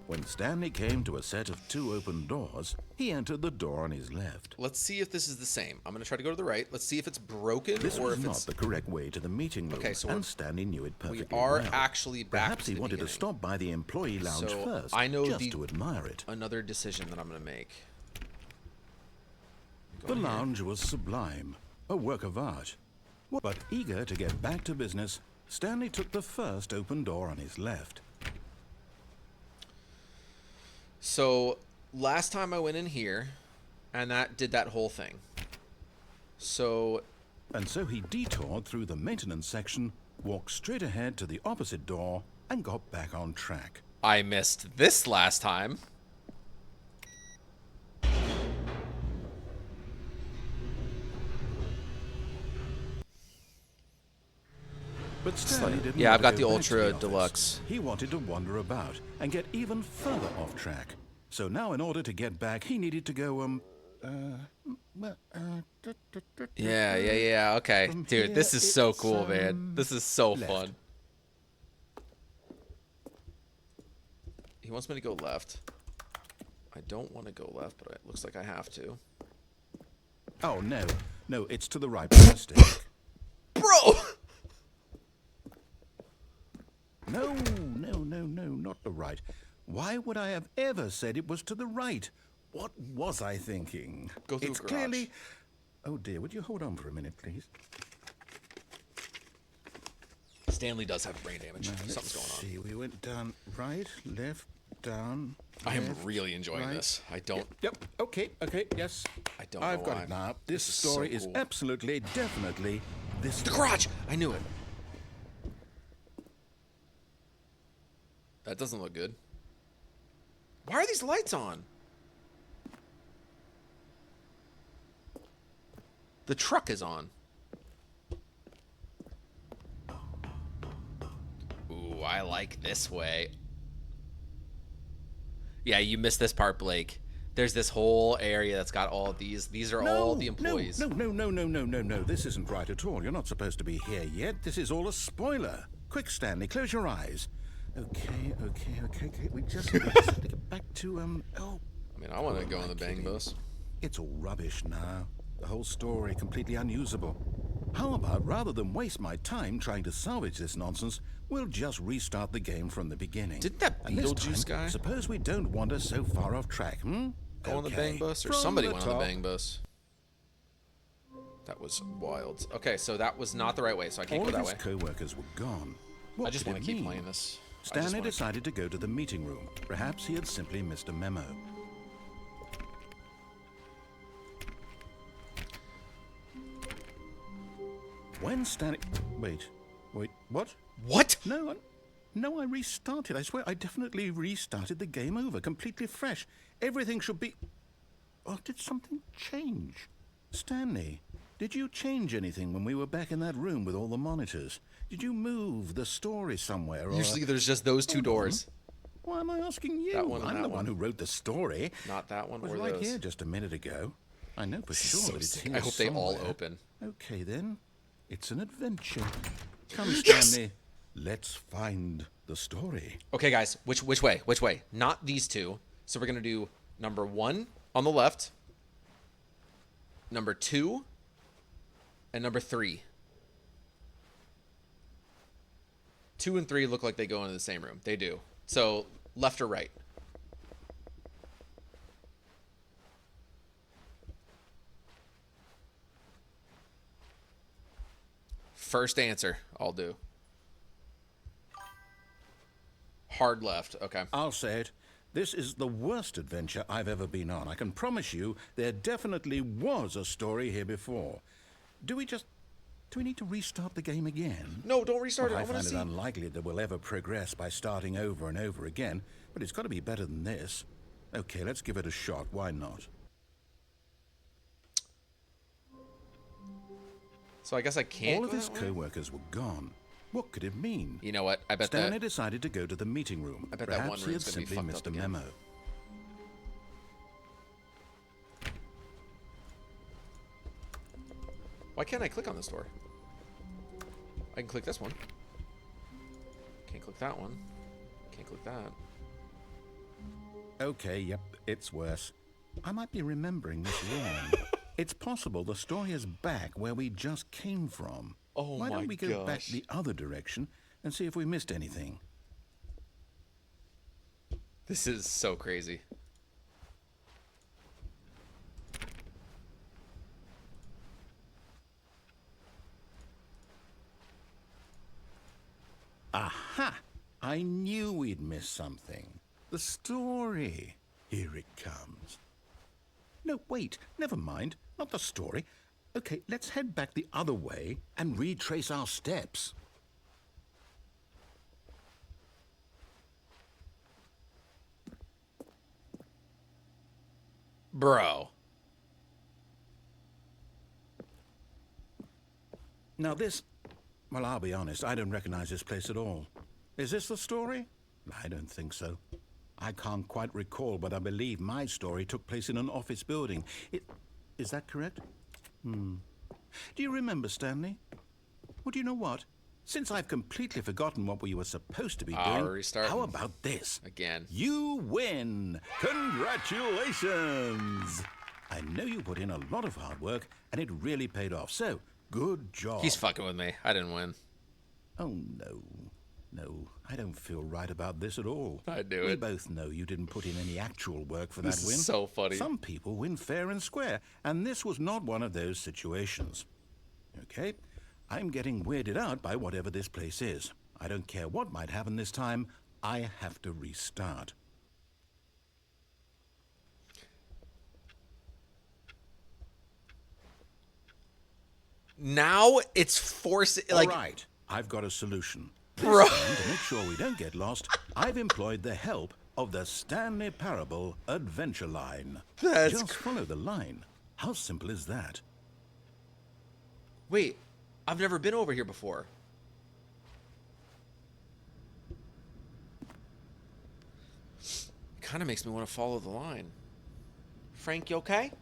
When Stanley came to a set of 2 open doors, he entered the door on his left. Let's see if this is the same. I'm going to try to go to the right. Let's see if it's broken This or was if not it's... the correct way to the meeting room, Okay, so and Stanley knew it perfectly we are well. actually back Perhaps to he the wanted to beginning. stop by the employee lounge So, first, I know just to admire it. another decision that I'm going to make. The lounge was sublime, a work of art. But eager to get back to business, Stanley took the first open door on his left. So last time I went in here, and that did that whole thing. So And so he detoured through the maintenance section, walked straight ahead to the opposite door, and got back on track. I missed this last time. But Stanley didn't Yeah, want I've to got go the back to Ultra office. Deluxe. He wanted to wander about and get even further off track. So now in order to get back, he needed to go, Yeah, okay. From Dude, this here, is so it's, cool, man. This is so left. fun. He wants me to go left. I don't want to go left, but it looks like I have to. Oh, no. No, it's to the right by mistake. Bro! No, not the right. Why would I have ever said it was to the right? What was I thinking? Go through It's garage. clearly... Oh, dear, would you hold on for a minute, please? Stanley does have brain damage. Let's Something's going on. see, we went down right, left, down, I am left, really enjoying right. this. I don't... Yep, okay, yes. I don't I've know got why. it now. This This is so story is cool. absolutely, definitely this The way. garage! I knew it. That doesn't look good. Why are these lights on? The truck is on. Ooh, I like this way. Yeah, you missed this part, Blake. There's this whole area that's got all of these. These are all the employees. No. This isn't right at all. You're not supposed to be here yet. This is all a spoiler. Quick, Stanley, close your eyes. Okay. We just have to get back to, oh. I mean, I want to go on the bang bus. It's all rubbish now. The whole story completely unusable. How about, rather than waste my time trying to salvage this nonsense, we'll just restart the game from the beginning. Didn't that And this Beetlejuice time, guy suppose we don't wander so far off track, go on the bang bus? Or from somebody the went on the top. bang bus. That was wild. Okay, so that was not the right way, so I can't All go of that his way. co-workers were gone. What I just could want it to keep mean? playing this. Stanley decided to go to the meeting room. Perhaps he had simply missed a memo. When Stanley... Wait, what? What? No, I restarted. I swear, I definitely restarted the game over, completely fresh. Everything should be... Or did something change? Stanley, did you change anything when we were back in that room with all the monitors? Did you move the story somewhere? Or... Usually there's just those two doors. Why am I asking you? That one and I'm that the one one. who wrote the story. Not that one It was or right those. here just a minute ago. I know for This is sure so that it's sick. here I hope they all somewhere. open. Okay, then. It's an adventure. Come, Yes! Stanley. Let's find the story. Okay, guys, which way? Which way? Not these two. So we're gonna do number 1 on the left, number 2, and number 3. 2 and 3 look like they go into the same room. They do. So left or right? First answer, I'll do. Hard left. Okay. I'll say it. This is the worst adventure I've ever been on. I can promise you there definitely was a story here before. Do we need to restart the game again? No, don't restart Well, it. I I want find to it see. unlikely that we'll ever progress by starting over and over again, but it's got to be better than this. Okay, let's give it a shot. Why not? So I guess I can't. All of go his that way? co-workers were gone. What could it mean? You know what? I bet Stanley that. decided to go to the meeting room. I bet that Perhaps one he had room's gonna be simply fucked missed a up again. memo. Why can't I click on this door? I can click this one. Can't click that one. Can't click that. Okay, yep, it's worse. I might be remembering this wrong. It's possible the story is back where we just came from. Oh Why my don't we go back gosh. the other direction and see if we missed anything? This is so crazy. Aha! I knew we'd miss something. The story. Here it comes. No, wait, never mind. Not the story. Okay, let's head back the other way and retrace our steps. Bro. Now this... Well, I'll be honest, I don't recognize this place at all. Is this the story? I don't think so. I can't quite recall, but I believe my story took place in an office building. Is that correct? Do you remember, Stanley? Well, do you know what? Since I've completely forgotten what we were supposed to be doing, restarting. how about this? Again. You win! Congratulations! I know you put in a lot of hard work, and it really paid off, so good job. He's fucking with me. I didn't win. Oh, no. No, I don't feel right about this at all. I knew We it. both know you didn't put in any actual work for This that is win. so funny. Some people win fair and square, and this was not one of those situations. Okay, I'm getting weirded out by whatever this place is. I don't care what might happen this time. I have to restart. Now it's forcing. Like, All right, I've got a solution. Bro. This time, to make sure we don't get lost, I've employed the help of the Stanley Parable Adventure Line. That's Just follow the line. How simple is that? wait, I've never been over here before. Kind of makes me want to follow the line. Frank, you okay?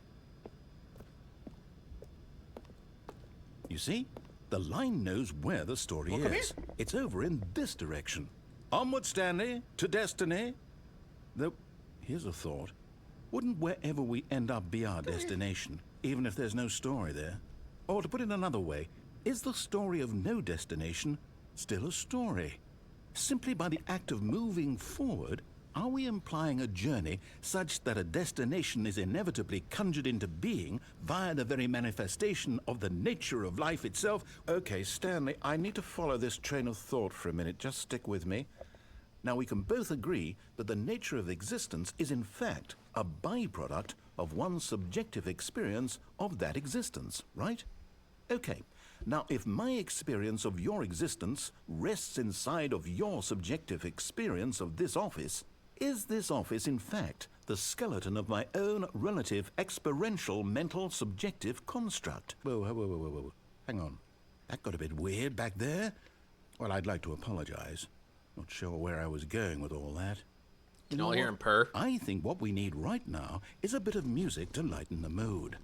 You see? The line knows where the story Well, come is. It's over in this direction. Onward, Stanley, to destiny. Though, here's a thought. Wouldn't wherever we end up be our destination, even if there's no story there? Or to put it another way, is the story of no destination still a story? Simply by the act of moving forward, are we implying a journey such that a destination is inevitably conjured into being via the very manifestation of the nature of life itself? Okay, Stanley, I need to follow this train of thought for a minute. Just stick with me. Now, we can both agree that the nature of existence is in fact a byproduct of one's subjective experience of that existence, right? Okay. Now, if my experience of your existence rests inside of your subjective experience of this office, is this office, in fact, the skeleton of my own relative experiential mental subjective construct? Whoa. Hang on. That got a bit weird back there. Well, I'd like to apologize. Not sure where I was going with all that. Can you all hear him purr? I think what we need right now is a bit of music to lighten the mood.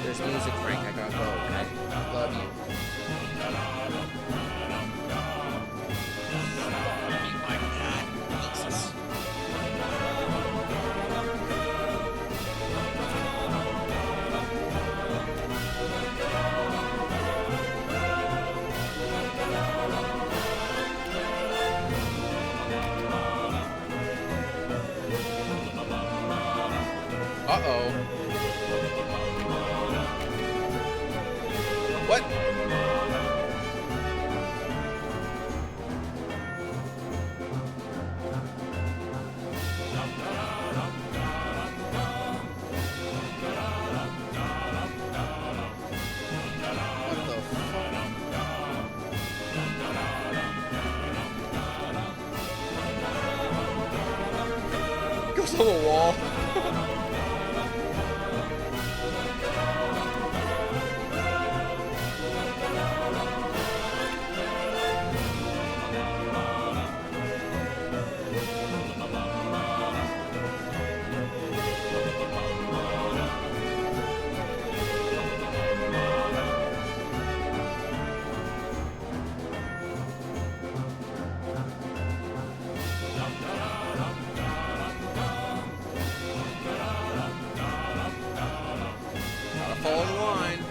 There's music, Frank. I gotta go, okay? Love you. Oh my God. Jesus. Uh-oh. What? Goes on the wall. Follow the line.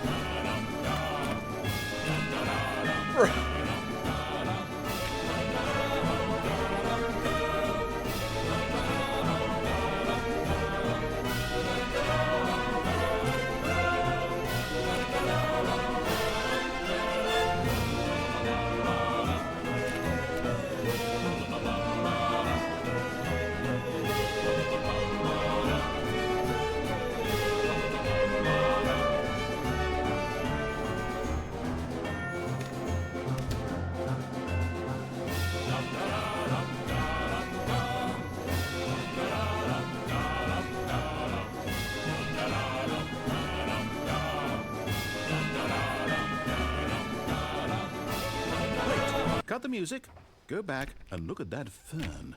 Cut the music, go back and look at that fern.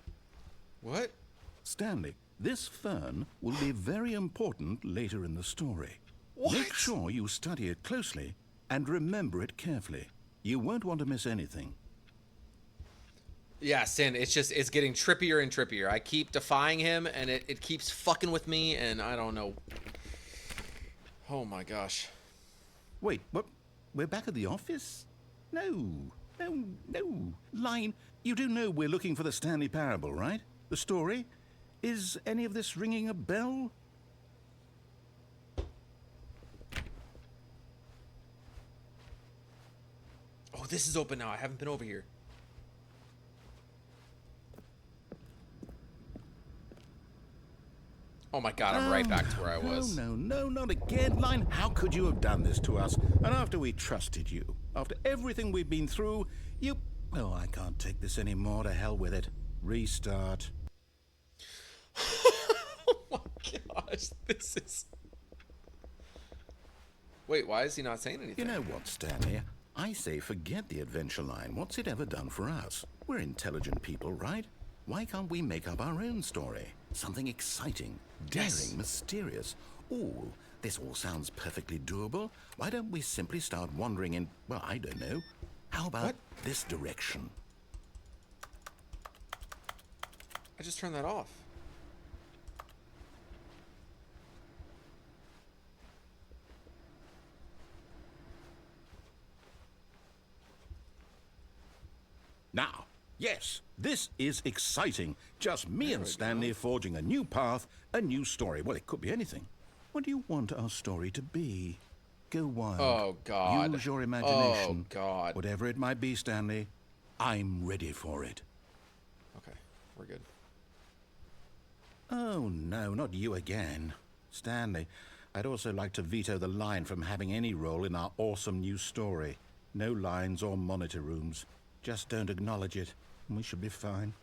What? Stanley, this fern will be very important later in the story. What? Make sure you study it closely and remember it carefully. You won't want to miss anything. Yeah, Sin, it's getting trippier and trippier. I keep defying him, and it keeps fucking with me, and I don't know. Oh my gosh. Wait, what? We're back at the office? No. Line, you do know we're looking for the Stanley Parable, right? The story? Is any of this ringing a bell? Oh, this is open now. I haven't been over here. Oh my God, I'm right back to where I was. No, not again, Line. How could you have done this to us? And after we trusted you, after everything we've been through, you... Oh, I can't take this anymore. To hell with it. Restart. Oh my gosh, this is... Wait, why is he not saying anything? You know what, Stanley? I say forget the adventure line. What's it ever done for us? We're intelligent people, right? Why can't we make up our own story? Something exciting, daring, Yes. mysterious. Ooh, this all sounds perfectly doable. Why don't we simply start wandering in, well, I don't know. How about this direction? I just turned that off. Now, yes, this is exciting. Just me and Stanley forging a new path, a new story. Well, it could be anything. What do you want our story to be? Go wild. Oh, God. Use your imagination. Oh, God. Whatever it might be, Stanley, I'm ready for it. Okay, we're good. Oh, no, not you again. Stanley, I'd also like to veto the line from having any role in our awesome new story. No lines or monitor rooms. Just don't acknowledge it, and we should be fine.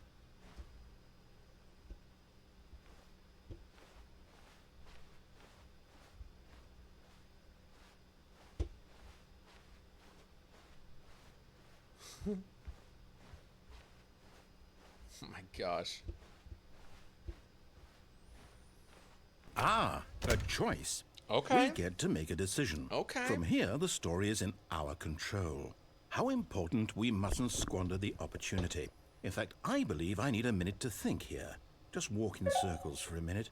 Oh my gosh. Ah, a choice. Okay. We get to make a decision. Okay. From here, the story is in our control. How important, we mustn't squander the opportunity. In fact, I believe I need a minute to think here. Just walk in circles for a minute.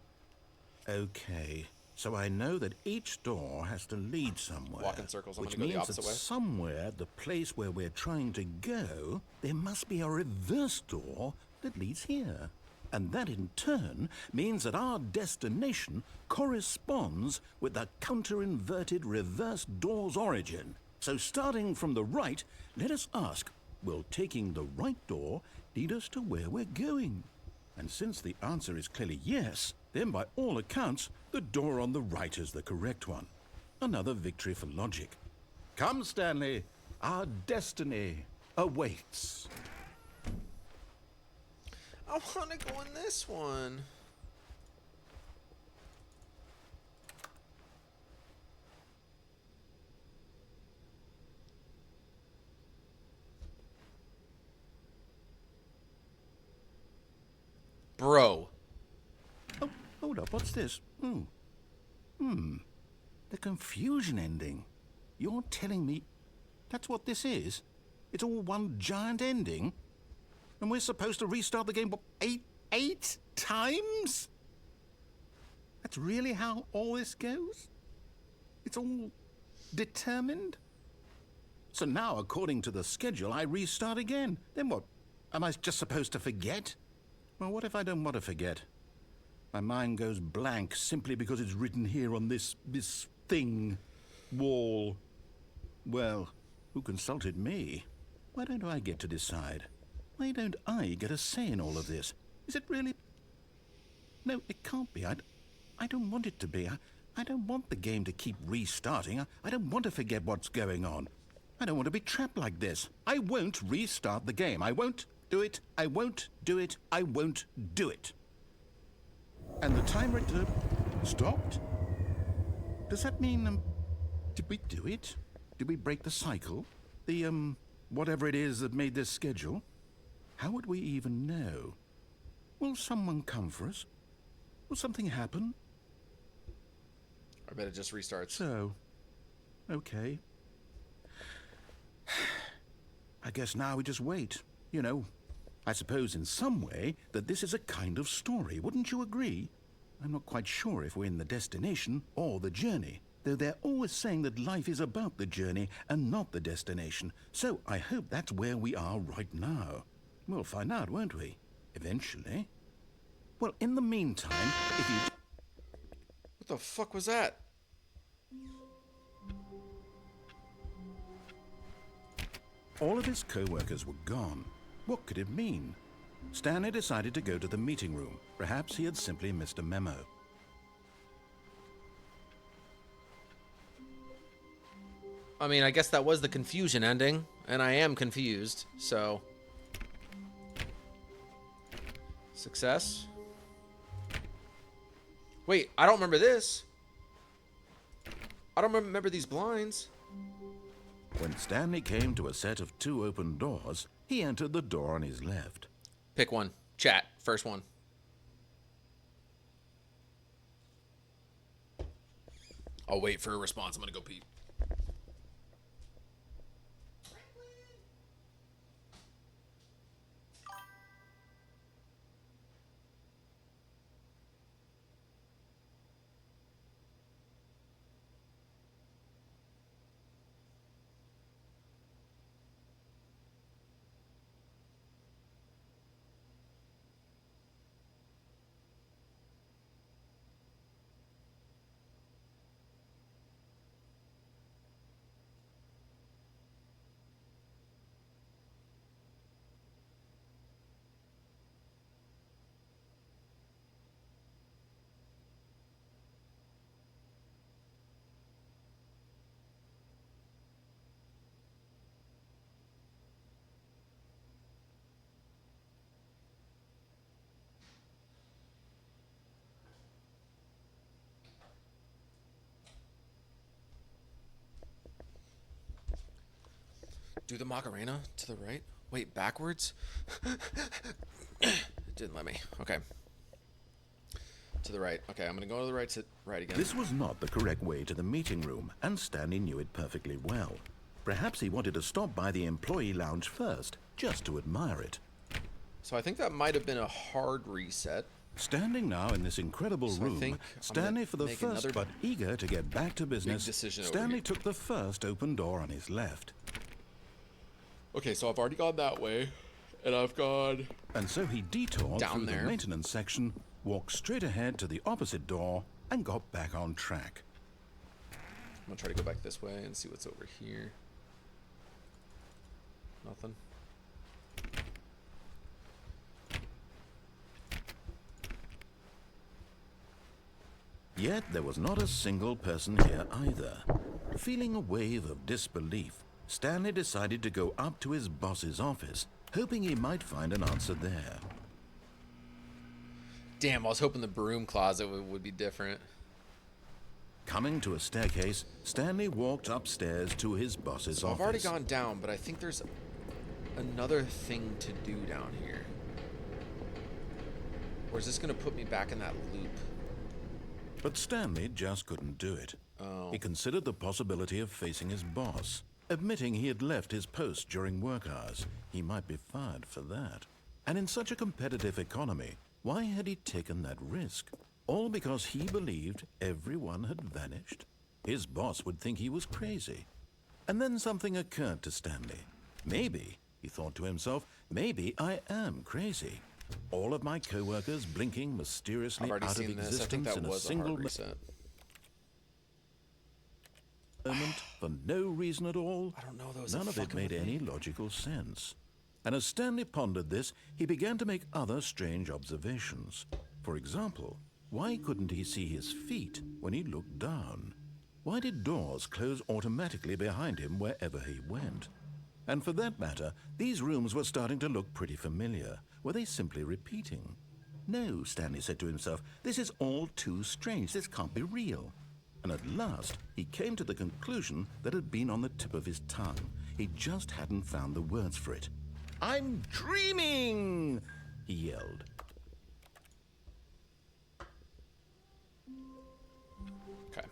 Okay, so I know that each door has to lead somewhere. Walk in circles. I'm which gonna go the means opposite that way. somewhere, the place where we're trying to go, there must be a reverse door that leads here. And that in turn means that our destination corresponds with the counter-inverted reverse door's origin. So starting from the right, let us ask, will taking the right door lead us to where we're going? And since the answer is clearly yes, then by all accounts, the door on the right is the correct one. Another victory for logic. Come, Stanley, our destiny awaits. I want to go in this one. Bro. Oh, hold up, what's this? The confusion ending. You're telling me that's what this is? It's all one giant ending? And we're supposed to restart the game, what, eight times? That's really how all this goes? It's all determined? So now, according to the schedule, I restart again. Then what? Am I just supposed to forget? Well, what if I don't want to forget? My mind goes blank simply because it's written here on this thing, wall. Well, who consulted me? Why don't I get to decide? Why don't I get a say in all of this? Is it really? No, it can't be. I don't want it to be. I don't want the game to keep restarting. I don't want to forget what's going on. I don't want to be trapped like this. I won't restart the game. I won't do it. I won't do it. I won't do it. And the timer stopped? Does that mean, did we do it? Did we break the cycle? The, whatever it is that made this schedule? How would we even know? Will someone come for us? Will something happen? I bet it just restarts. So, okay. I guess now we just wait. You know, I suppose in some way that this is a kind of story. Wouldn't you agree? I'm not quite sure if we're in the destination or the journey, though they're always saying that life is about the journey and not the destination. So I hope that's where we are right now. We'll find out, won't we? Eventually. Well, in the meantime, if you... What the fuck was that? All of his co-workers were gone. What could it mean? Stanley decided to go to the meeting room. Perhaps he had simply missed a memo. I mean, I guess that was the confusion ending, and I am confused, so... Success? Wait, I don't remember this. I don't remember these blinds. When Stanley came to a set of 2 open doors, he entered the door on his left. Pick one. Chat. First one. I'll wait for a response. I'm gonna go pee. Do the Macarena to the right. Wait, backwards? It didn't let me. Okay. To the right. Okay, I'm gonna go to the right to right again. This was not the correct way to the meeting room, and Stanley knew it perfectly well. Perhaps he wanted to stop by the employee lounge first, just to admire it. So I think that might have been a hard reset. Standing now in this incredible room, Stanley, for the first but eager to get back to business, Stanley took the first open door on his left. Okay, so I've already gone that way, and I've gone... And so he detoured down through there. The maintenance section, walked straight ahead to the opposite door, and got back on track. I'm gonna try to go back this way and see what's over here. Nothing. Yet there was not a single person here either. Feeling a wave of disbelief, Stanley decided to go up to his boss's office, hoping he might find an answer there. Damn, I was hoping the broom closet would be different. Coming to a staircase, Stanley walked upstairs to his boss's office. I've already gone down, but I think there's another thing to do down here. Or is this going to put me back in that loop? But Stanley just couldn't do it. Oh. He considered the possibility of facing his boss. Admitting he had left his post during work hours, he might be fired for that. And in such a competitive economy, why had he taken that risk? All because he believed everyone had vanished? His boss would think he was crazy. And then something occurred to Stanley. Maybe, he thought to himself, maybe I am crazy. All of my co-workers blinking mysteriously out of existence in a single reset. Moment for no reason at all. I don't know those. None of it made any logical sense. And as Stanley pondered this, he began to make other strange observations. For example, why couldn't he see his feet when he looked down? Why did doors close automatically behind him wherever he went? And for that matter, these rooms were starting to look pretty familiar. Were they simply repeating? No, Stanley said to himself, this is all too strange. This can't be real. And at last, he came to the conclusion that had been on the tip of his tongue. He just hadn't found the words for it. "I'm dreaming!" he yelled. Okay.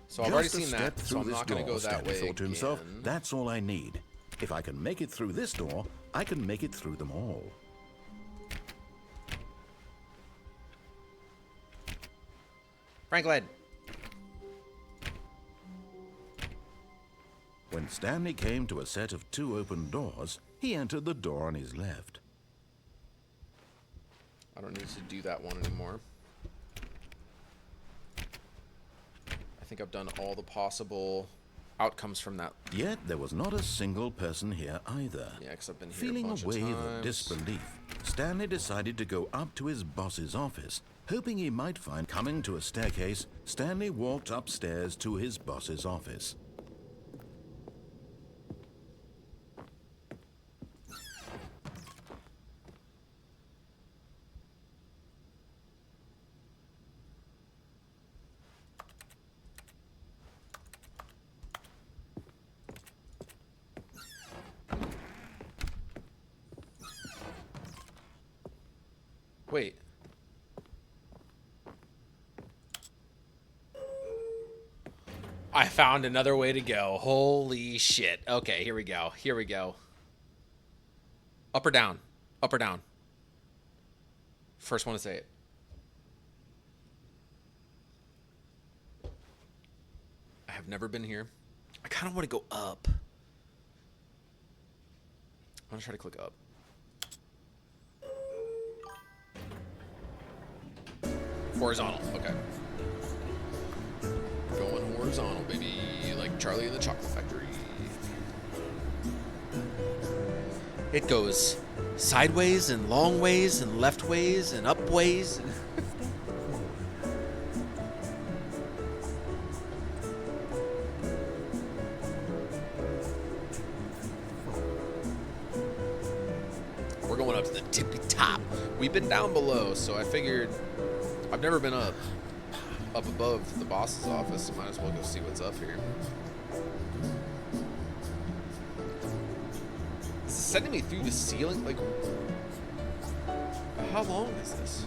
So I've already seen that, so I'm not going to go that way thought to himself, that's all I need. If I can make it through this door, I can make it through them all. Franklin. When Stanley came to a set of 2 open doors, he entered the door on his left. I don't need to do that one anymore. I think I've done all the possible outcomes from that. Yet there was not a single person here either. Yeah, because I've been here Feeling a bunch a wave of of disbelief, Stanley decided to go up to his boss's office, hoping he might find... Coming to a staircase, Stanley walked upstairs to his boss's office. Wait. I found another way to go. Holy shit. Okay, here we go. Here we go. Up or down? Up or down? First one to say it. I have never been here. I kind of want to go up. I'm going to try to click up. Horizontal. Okay. Going horizontal, baby. Like Charlie in the Chocolate Factory. It goes sideways and long ways and left ways and up ways. We're going up to the tippy top. We've been down below, so I figured I've never been up above the boss's office, so might as well go see what's up here. Is it sending me through the ceiling? Like, how long is this?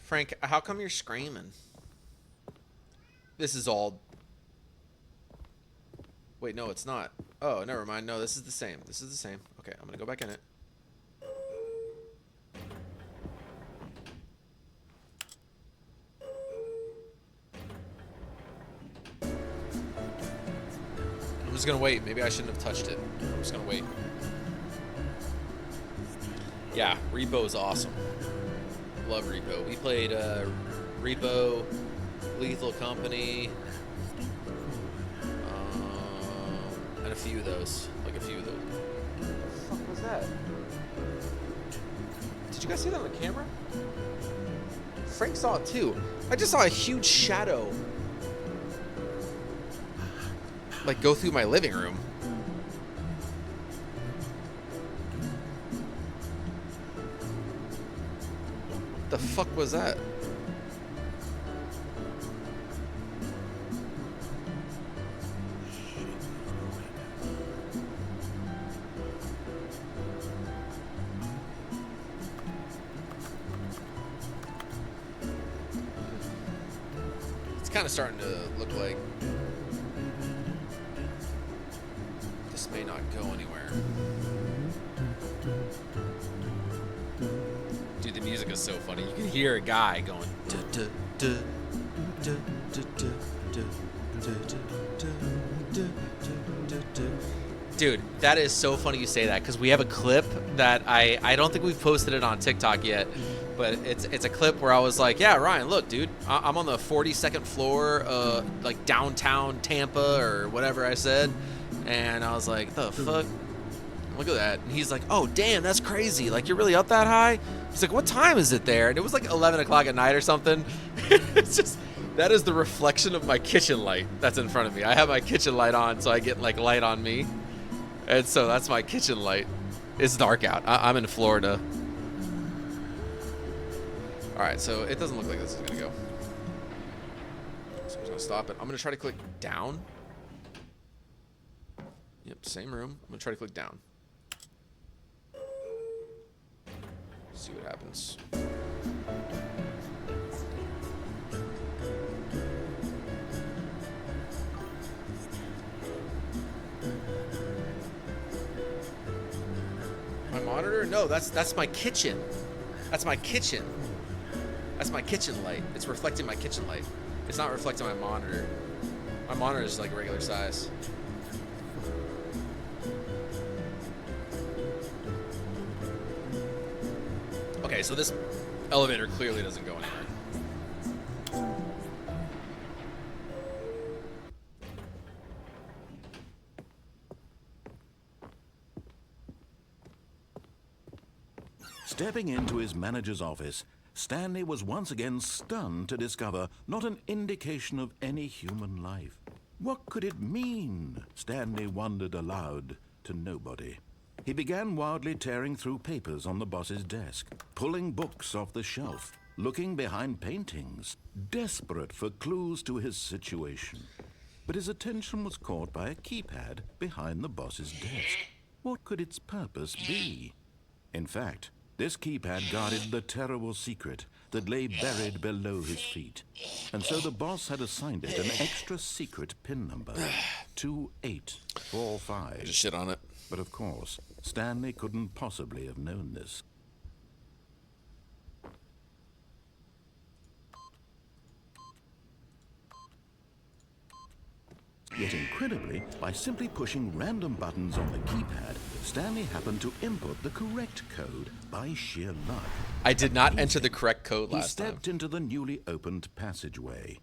Frank, how come you're screaming? This is all... Wait, no, it's not. Oh, never mind. No, this is the same. This is the same. Okay, I'm gonna go back in it. I'm just gonna wait. Maybe I shouldn't have touched it. I'm just gonna wait. Yeah, Repo is awesome. Love Repo. We played Repo, Lethal Company, and a few of those. Like a few of those. What the fuck was that? Did you guys see that on the camera? Frank saw it too. I just saw a huge shadow like go through my living room. What the fuck was that? It's kind of starting to look like this may not go anywhere. Dude, the music is so funny. You can hear a guy going. Dude, that is so funny you say that, because we have a clip that I don't think we've posted it on TikTok yet, but it's a clip where I was like, yeah, Ryan, look, dude, I'm on the 42nd floor, like downtown Tampa or whatever I said, and I was like, the fuck? Look at that. And he's like, oh, damn, that's crazy. Like, you're really up that high? He's like, what time is it there? And it was like 11 o'clock at night or something. It's just, that is the reflection of my kitchen light that's in front of me. I have my kitchen light on, so I get, like, light on me. And so that's my kitchen light. It's dark out. I'm in Florida. All right, so it doesn't look like this is going to go. So I'm just going to stop it. I'm going to try to click down. Yep, same room. I'm going to try to click down. See what happens. My monitor? No, that's my kitchen. That's my kitchen. That's my kitchen light. It's reflecting my kitchen light. It's not reflecting my monitor. My monitor is like regular size. Okay, so this elevator clearly doesn't go anywhere. Stepping into his manager's office, Stanley was once again stunned to discover not an indication of any human life. What could it mean? Stanley wondered aloud to nobody. He began wildly tearing through papers on the boss's desk, pulling books off the shelf, looking behind paintings, desperate for clues to his situation. But his attention was caught by a keypad behind the boss's desk. What could its purpose be? In fact, this keypad guarded the terrible secret that lay buried below his feet. And so the boss had assigned it an extra secret PIN number, 2845. Just shit on it. But of course, Stanley couldn't possibly have known this. Yet incredibly, by simply pushing random buttons on the keypad, Stanley happened to input the correct code by sheer luck. I did not enter the correct code He last time. stepped into the newly opened passageway.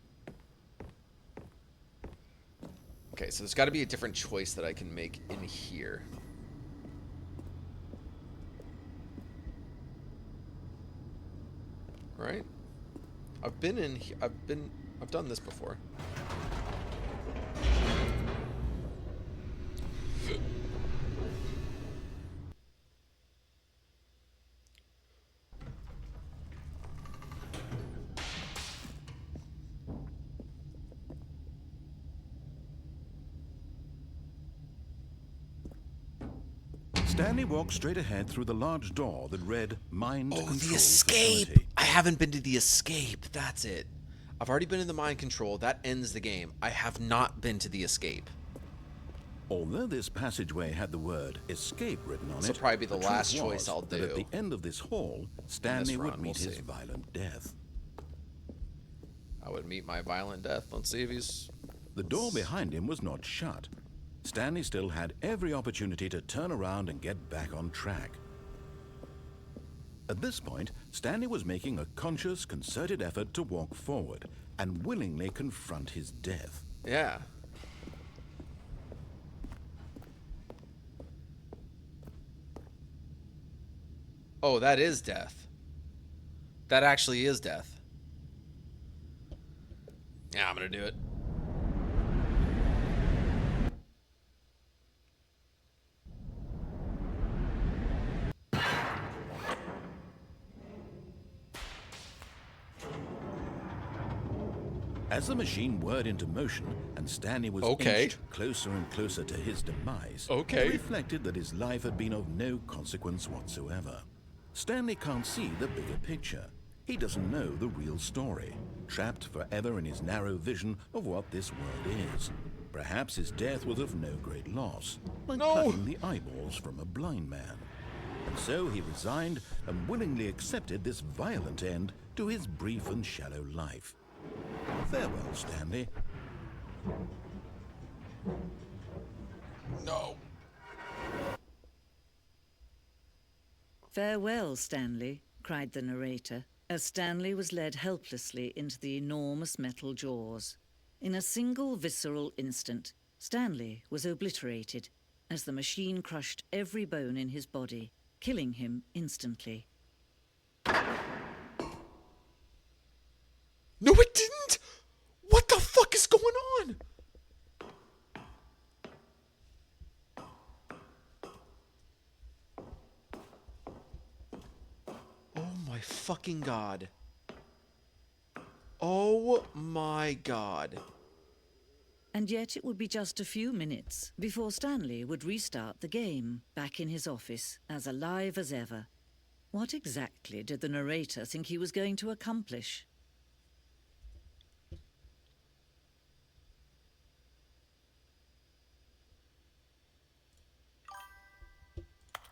Okay, so there's got to be a different choice that I can make in here. Right? I've been in here. I've done this before. Stanley walked straight ahead through the large door that read Mind Control The escape! Facility. I haven't been to the escape. That's it. I've already been in the mind control. That ends the game. I have not been to the escape. Although this passageway had the word escape written on it, This'll probably be the truth last was choice I'll that do. at the end of this hall, Stanley run, would meet we'll his see. violent death. I would meet my violent death. Let's see if he's... The door behind him was not shut. Stanley still had every opportunity to turn around and get back on track. At this point, Stanley was making a conscious, concerted effort to walk forward and willingly confront his death. Yeah. Oh, that is death. That actually is death. Yeah, I'm gonna do it. As the machine whirred into motion and Stanley was Okay. inched closer and closer to his demise, Okay. he reflected that his life had been of no consequence whatsoever. Stanley can't see the bigger picture. He doesn't know the real story, trapped forever in his narrow vision of what this world is. Perhaps his death was of no great loss, like No. plucking the eyeballs from a blind man. And so he resigned and willingly accepted this violent end to his brief and shallow life. Farewell, Stanley. No. "Farewell, Stanley," cried the narrator, as Stanley was led helplessly into the enormous metal jaws. In a single visceral instant, Stanley was obliterated as the machine crushed every bone in his body, killing him instantly. No, it didn't! What the fuck is going on? Oh my fucking god. Oh my god. And yet it would be just a few minutes before Stanley would restart the game, back in his office, as alive as ever. What exactly did the narrator think he was going to accomplish?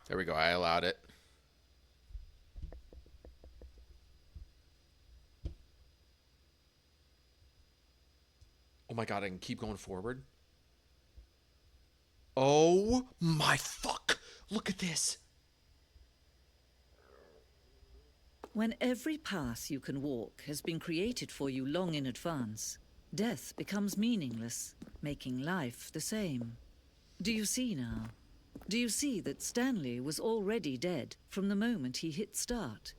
There we go, I allowed it. Oh my god, I can keep going forward. Oh my fuck! Look at this! When every path you can walk has been created for you long in advance, death becomes meaningless, making life the same. Do you see now? Do you see that Stanley was already dead from the moment he hit start?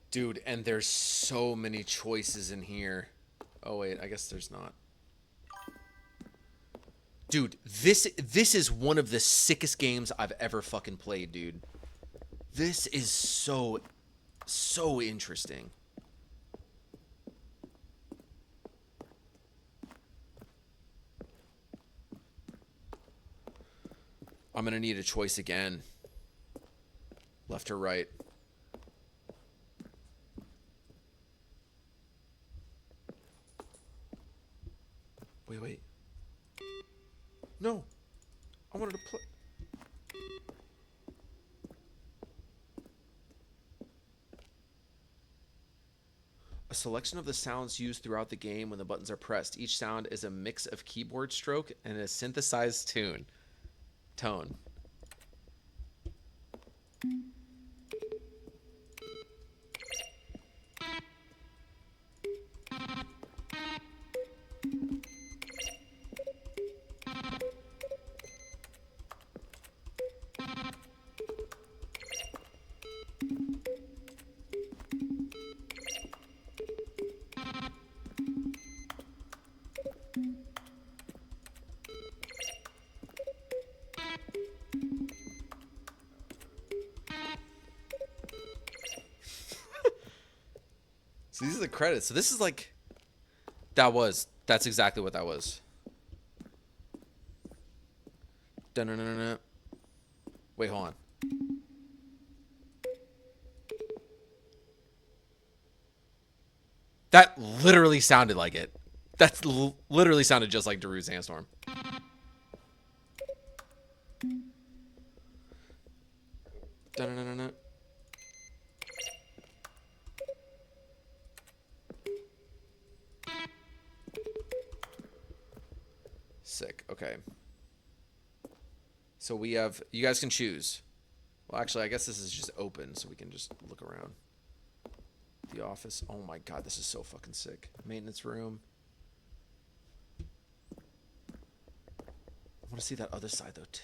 Dude, and there's so many choices in here. Oh wait, I guess there's not. Dude, this is one of the sickest games I've ever fucking played, dude. This is so interesting. I'm gonna need a choice again. Left or right? Wait. No. I wanted to play. A selection of the sounds used throughout the game when the buttons are pressed. Each sound is a mix of keyboard stroke and a synthesized tone. So these are the credits. So this is like that's exactly what that was. Dun-dun-dun-dun. Wait, hold on. That literally sounded like it. That's literally sounded just like Darude Sandstorm. Dun-dun-dun-dun. Sick. Okay. So we have, you guys can choose. Well, actually, I guess this is just open, so we can just look around. The office. Oh my god, this is so fucking sick. Maintenance room. I want to see that other side, though, too.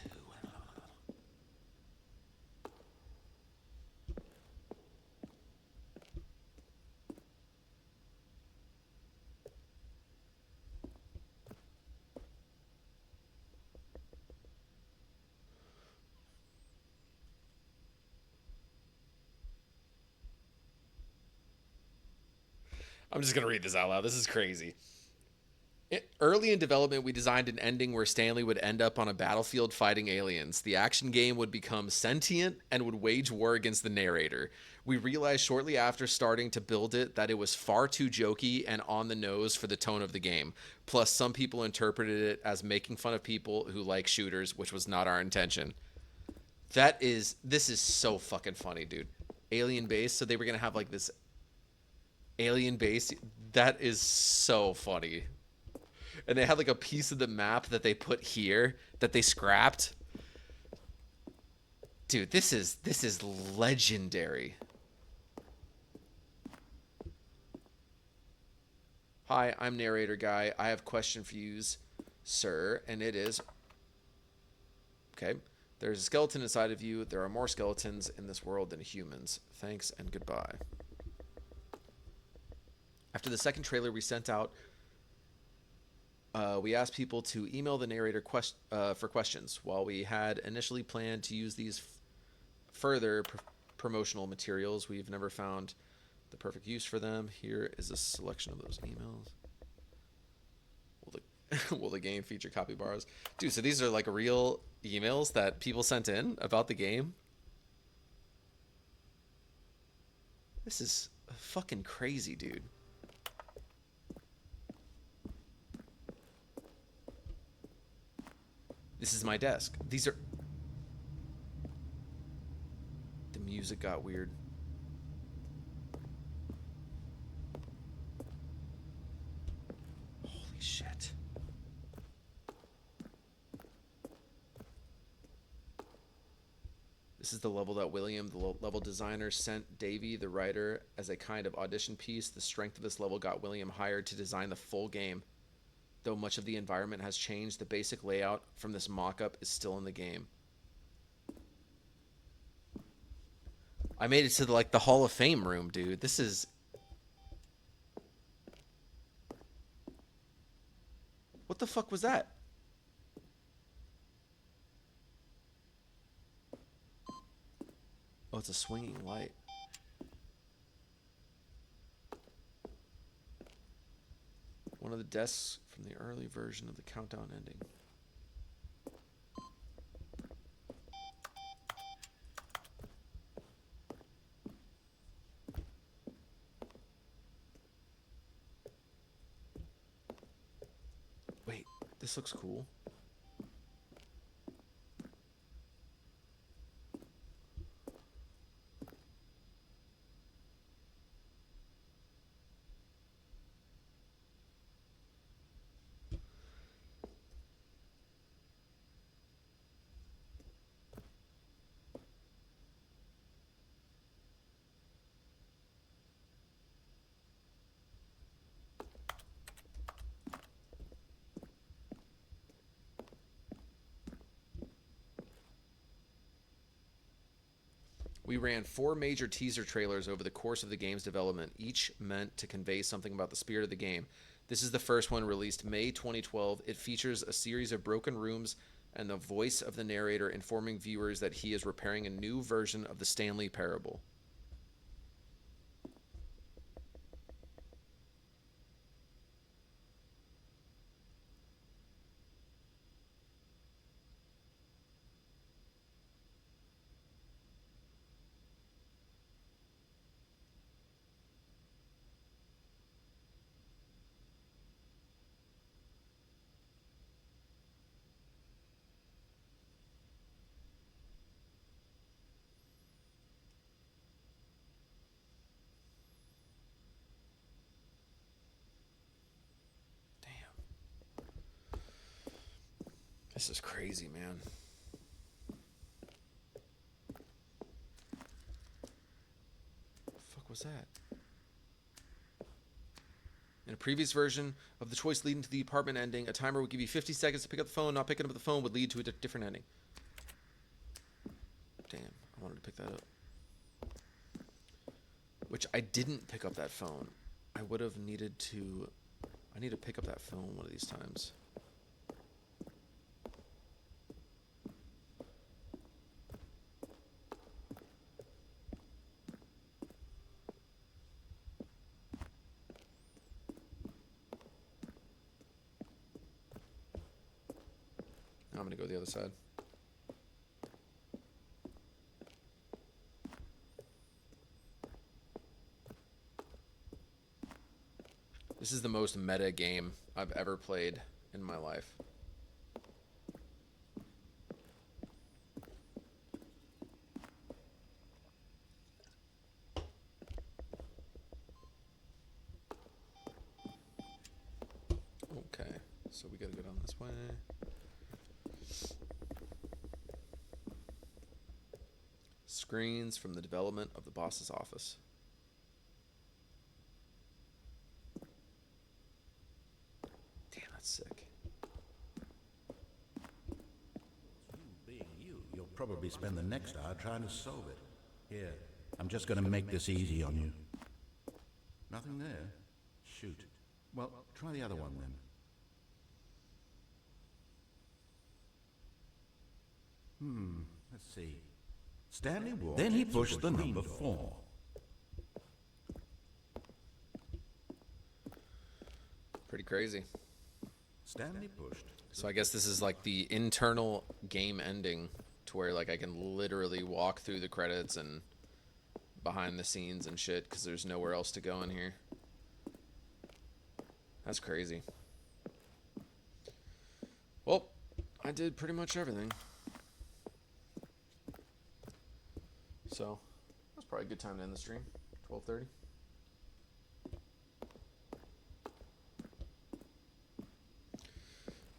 I'm just going to read this out loud. This is crazy. Early in development, we designed an ending where Stanley would end up on a battlefield fighting aliens. The action game would become sentient and would wage war against the narrator. We realized shortly after starting to build it that it was far too jokey and on the nose for the tone of the game. Plus, some people interpreted it as making fun of people who like shooters, which was not our intention. This is so fucking funny, dude. Alien base, so they were going to have like this alien base. That is so funny. And they had like a piece of the map that they put here that they scrapped. Dude, this is legendary. Hi, I'm narrator guy. I have a question for you, sir, and it is okay. There's a skeleton inside of you. There are more skeletons in this world than humans. Thanks and goodbye. After the second trailer we sent out, we asked people to email the narrator for questions. While we had initially planned to use these further promotional materials, we've never found the perfect use for them. Here is a selection of those emails. Will the game feature copy bars? Dude, so these are like real emails that people sent in about the game. This is fucking crazy, dude. This is my desk. These are... The music got weird. Holy shit. This is the level that William, the level designer, sent Davey, the writer, as a kind of audition piece. The strength of this level got William hired to design the full game. Though much of the environment has changed, the basic layout from this mock-up is still in the game. I made it to the Hall of Fame room, dude. This is... What the fuck was that? Oh, it's a swinging light. One of the desks from the early version of the countdown ending. Wait, this looks cool. We ran 4 major teaser trailers over the course of the game's development, each meant to convey something about the spirit of the game. This is the first one, released May 2012. It features a series of broken rooms and the voice of the narrator informing viewers that he is repairing a new version of the Stanley Parable. This is crazy, man. The fuck was that? In a previous version of the choice leading to the apartment ending, a timer would give you 50 seconds to pick up the phone. Not picking up the phone would lead to a different ending. Damn, I wanted to pick that up. Which I didn't pick up that phone. I would have needed to... I need to pick up that phone one of these times. I'm gonna go the other side. This is the most meta game I've ever played in my life. Okay, so we gotta go down this way. Screens from the development of the boss's office. Damn, that's sick. Being you, you'll probably spend the next hour trying to solve it. Here, I'm just going to make this easy on you. Nothing there? Shoot. Well, try the other one then. Let's see. Stanley walked. Then he pushed the number 4. Pretty crazy. Stanley pushed. So I guess this is like the internal game ending to where like I can literally walk through the credits and behind the scenes and shit because there's nowhere else to go in here. That's crazy. Well, I did pretty much everything. So, that's probably a good time to end the stream. 12:30.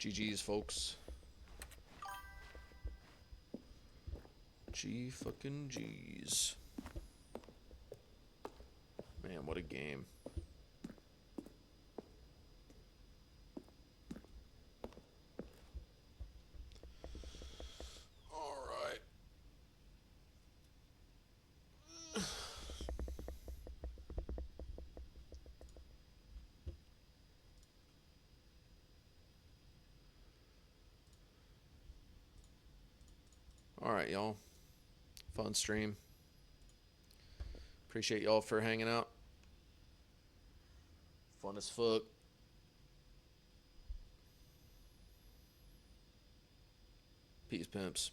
GG's, folks. G fucking G's. Man, what a game. All right, y'all. Fun stream. Appreciate y'all for hanging out. Fun as fuck. Peace, pimps.